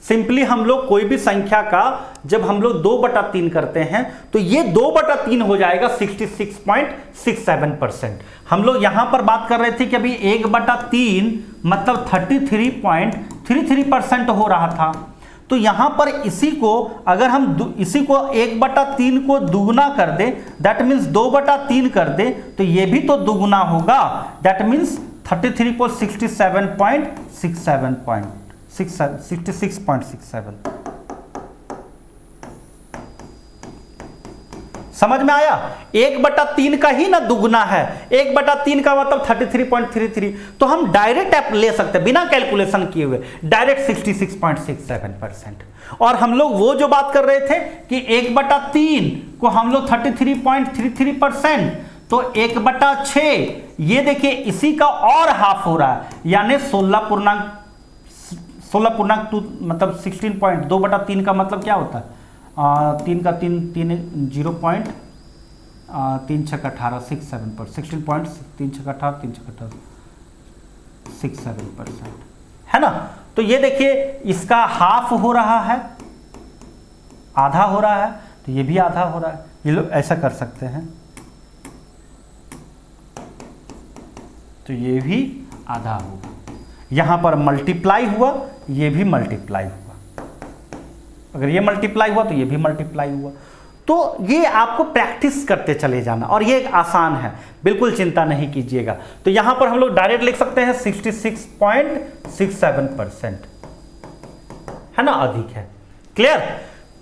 सिंपली हम लोग कोई भी संख्या का जब हम लोग 2/3 करते हैं तो ये 2/3 हो जाएगा 66.67%। हम लोग यहां पर बात कर रहे थे कि अभी 1/3 मतलब 33.33% हो रहा था। तो यहां पर इसी को अगर हम इसी को 1/3 को दुगुना कर दें, दैट मीन्स 2/3 कर दें, तो ये भी तो दुगुना होगा, दैट मीन्स 66.67। समझ में आया? 1/3 का ही ना दुगुना है, 1/3 का मतलब 33.33। तो हम डायरेक्ट ऐप ले सकते हैं बिना कैलकुलेशन किए हुए, डायरेक्ट 66.67%। और हम लोग वो जो बात कर रहे थे कि 1/3 को हम लोग 33.33%, तो 1/6 ये देखिए इसी का और हाफ हो रहा है, यानी 16.2 मतलब 16 2/3 का मतलब क्या होता है? 3 का 3 0.3 6 18 67%, 16.3 6 18 3 6 18 67% है ना। तो ये देखिए इसका हाफ हो रहा है, आधा हो रहा है, तो ये भी आधा हो रहा है। ये लोग ऐसा कर सकते हैं, तो ये भी आधा होगा। यहां पर मल्टीप्लाई हुआ, ये भी मल्टीप्लाई हुआ, अगर ये मल्टीप्लाई हुआ तो ये भी मल्टीप्लाई हुआ। तो ये आपको प्रैक्टिस करते चले जाना, और ये एक आसान है, बिल्कुल चिंता नहीं कीजिएगा। तो यहां पर हम लोग डायरेक्ट लिख सकते हैं 66.67% है ना, अधिक है। क्लियर?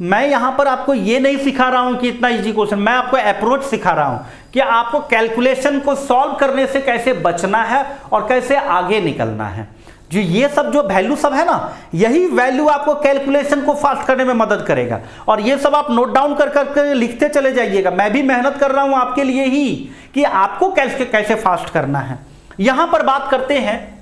मैं यहां पर आपको ये नहीं सिखा रहा हूं कि इतना इजी क्वेश्चन, मैं आपको अप्रोच सिखा रहा हूं कि आपको कैलकुलेशन को सॉल्व करने से कैसे बचना है और कैसे आगे निकलना है। जो ये सब जो वैल्यू सब है ना, यही वैल्यू आपको कैलकुलेशन को फास्ट करने में मदद करेगा। और ये सब आप नोट डाउन कर करके लिखते चले जाइएगा। मैं भी मेहनत कर रहा हूं आपके लिए ही कि आपको कैसे फास्ट करना है। यहां पर बात करते हैं,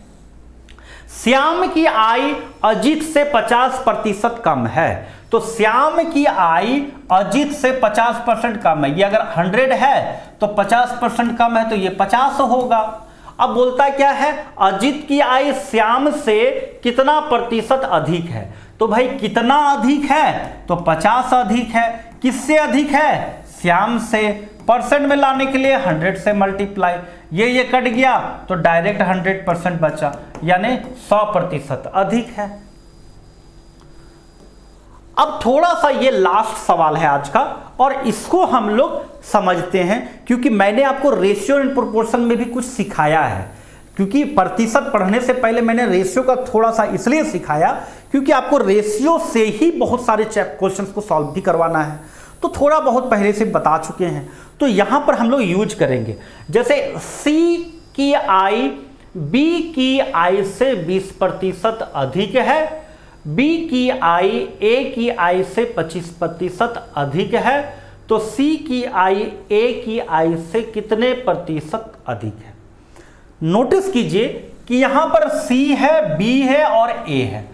श्याम की आय अजीत से 50% कम है। तो श्याम की आय अजीत से 50% कम है। ये अगर 100 है तो 50% कम है, तो ये 50 होगा। अब बोलता क्या है, अजीत की आय श्याम से कितना प्रतिशत अधिक है। तो भाई कितना अधिक है? तो 50 अधिक है। किससे अधिक है? श्याम से। परसेंट में लाने के लिए 100 से मल्टीप्लाई, ये कट गया तो डायरेक्ट 100% बचा, यानी 100% अधिक है। अब थोड़ा सा ये लास्ट सवाल है आज का, और इसको हम लोग समझते हैं, क्योंकि मैंने आपको रेशियो एंड प्रोपोर्शन में भी कुछ सिखाया है। क्योंकि प्रतिशत पढ़ने से पहले मैंने रेशियो का थोड़ा सा इसलिए सिखाया क्योंकि आपको रेशियो से ही बहुत सारे क्वेश्चंस को सॉल्व भी करवाना है, तो थोड़ा बहुत पहले से बता चुके हैं। तो यहां पर हम लोग यूज करेंगे, जैसे C की आय B की आय से 20% अधिक है, B की आय A की आय से 25% अधिक है, तो C की आय A की आय से कितने प्रतिशत अधिक है? नोटिस कीजिए कि यहां पर C है, B है और A है।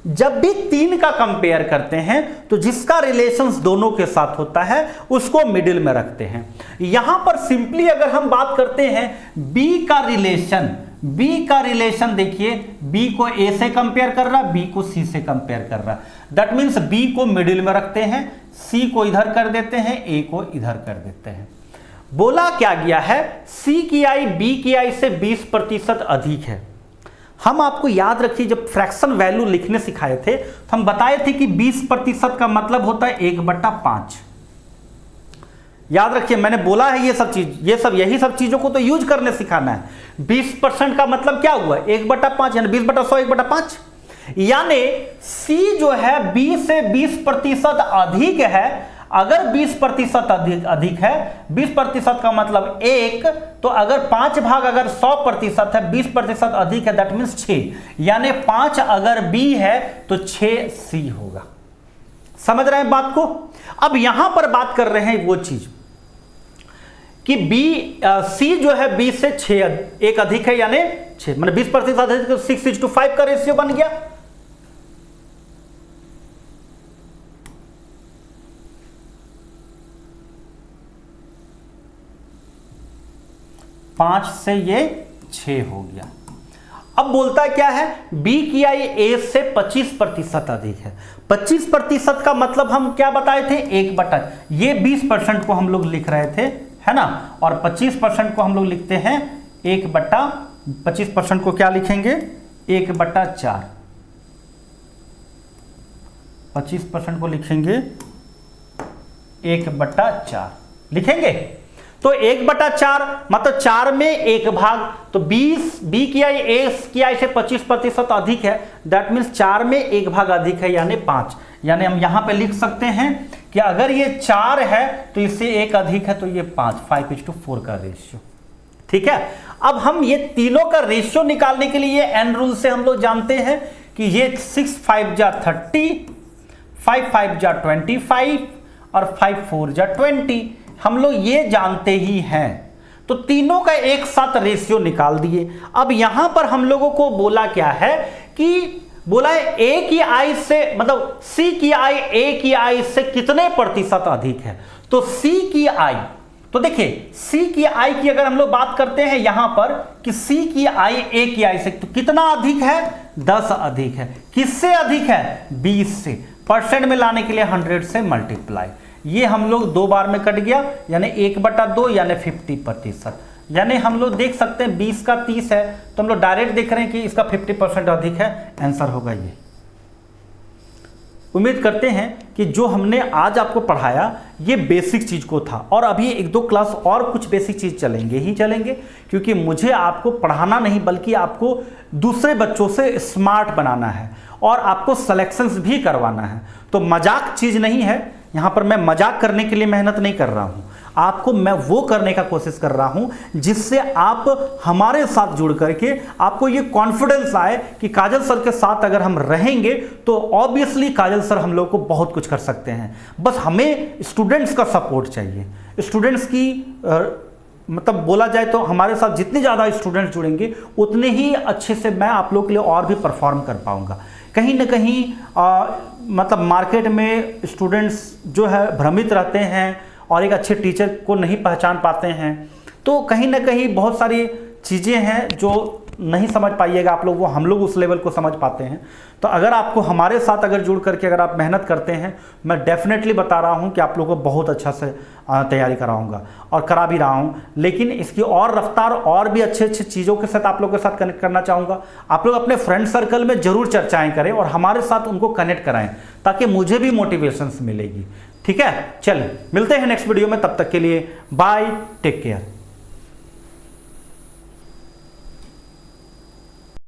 जब भी 3 का कंपेयर करते हैं तो जिसका रिलेशंस दोनों के साथ होता है उसको मिडिल में रखते हैं। यहां पर सिंपली अगर हम बात करते हैं B का रिलेशन देखिए, B को A से कंपेयर कर रहा है, B को C से कंपेयर कर रहा है। दैट मीन्स B को मिडिल में रखते हैं, C को इधर कर देते हैं, A को इधर कर देते हैं। बोला क्या गया है, C की आय B की आय से 20% अधिक है। हम आपको याद रखिए जब फ्रैक्शन वैल्यू लिखने सिखाए थे तो हम बताए थे कि 20% का मतलब होता है 1/5। याद रखिए मैंने बोला है ये सब चीज, यही सब चीजों को तो यूज करने सिखाना है। 20% का मतलब क्या हुआ? 1/5, यानी 20/100 1/5। यानी C जो है B से 20% अधिक है। अगर 20% अधिक है, 20% का मतलब 1, तो अगर 5 भाग अगर 100% है, 20% अधिक है, दैट मीन्स 6, यानी 5 अगर B है तो 6 C होगा। समझ रहे हैं बात को? अब यहां पर बात कर रहे हैं वो चीज कि C जो है B से 6 एक अधिक है, यानी 6 मतलब 20% अधिक, तो 6:5 का रेशियो बन गया। 5 से ये 6 हो गया। अब बोलता है क्या है, बी की आई ए से 25% अधिक है। 25% का मतलब हम क्या बताए थे, 1/, ये 20% को हम लोग लिख रहे थे, है ना, और 25% को हम लोग लिखते हैं 25% को क्या लिखेंगे, 1/4। 25% को लिखेंगे 1/4 लिखेंगे। तो 1/4 मतलब 4 में 1 भाग, तो 20 बी की आई ए की आई से 25% अधिक है, दैट मीन्स 4 में 1 भाग अधिक है, यानी 5। यानी हम यहां पे लिख सकते हैं कि अगर ये 4 है तो इससे 1 अधिक है, तो ये 5:4 का रेशियो। ठीक है, अब हम ये तीनों का रेशियो निकालने के लिए एन रूल से हम लोग जानते हैं कि ये 6 5 जा 30, 5 5 जा 25 और 5 4 जा 20, हम लोग ये जानते ही हैं। तो तीनों का एक साथ रेशियो निकाल दिए। अब यहां पर हम लोगों को बोला क्या है कि बोला है ए की आई से, मतलब सी की आई ए की आई से कितने प्रतिशत अधिक है। तो सी की आई, तो देखिए सी की आई की अगर हम लोग बात करते हैं यहां पर कि सी की आई ए की आई से तो कितना अधिक है, 10 अधिक है। किससे अधिक है, 20 से। परसेंट में लाने के लिए 100 से मल्टीप्लाई, ये हम लोग 2 बार में कट गया, यानी 1/2 यानी 50%। यानी हम लोग देख सकते हैं 20 का 30 है, तो हम लोग डायरेक्ट देख रहे हैं कि इसका 50% अधिक है, आंसर होगा ये। उम्मीद करते हैं कि जो हमने आज आपको पढ़ाया ये बेसिक चीज को था, और अभी 1-2 क्लास और कुछ बेसिक चीज चलेंगे ही चलेंगे, क्योंकि मुझे आपको पढ़ाना नहीं बल्कि आपको दूसरे बच्चों से स्मार्ट बनाना है और आपको सिलेक्शंस भी करवाना है। तो मजाक चीज नहीं है, यहां पर मैं मजाक करने के लिए मेहनत नहीं कर रहा हूं, आपको मैं वो करने का कोशिश कर रहा हूं जिससे आप हमारे साथ जुड़ करके आपको ये कॉन्फिडेंस आए कि काजल सर के साथ अगर हम रहेंगे तो ऑब्वियसली काजल सर हम लोग को बहुत कुछ कर सकते हैं। बस हमें स्टूडेंट्स का सपोर्ट चाहिए। स्टूडेंट्स की मतलब बोला जाए तो हमारे साथ जितने ज़्यादा स्टूडेंट्स जुड़ेंगे उतने ही अच्छे से मैं आप लोगों के लिए और भी परफॉर्म कर पाऊंगा। कहीं ना कहीं मतलब मार्केट में स्टूडेंट्स जो है भ्रमित रहते हैं और एक अच्छे टीचर को नहीं पहचान पाते हैं, तो कहीं ना कहीं बहुत सारी चीज़ें हैं जो नहीं समझ पाइएगा आप लोग, वो हम लोग उस लेवल को समझ पाते हैं। तो अगर आपको हमारे साथ अगर जुड़ करके अगर आप मेहनत करते हैं, मैं डेफिनेटली बता रहा हूं कि आप लोगों को बहुत अच्छा से तैयारी कराऊंगा और करा भी रहा हूं। लेकिन इसकी और रफ्तार और भी अच्छे अच्छे चीज़ों के साथ आप लोगों के साथ कनेक्ट करना चाहूँगा। आप लोग अपने फ्रेंड सर्कल में ज़रूर चर्चाएँ करें और हमारे साथ उनको कनेक्ट कराएँ ताकि मुझे भी मोटिवेशंस मिलेगी। ठीक है, चलिए मिलते हैं नेक्स्ट वीडियो में, तब तक के लिए बाय, टेक केयर।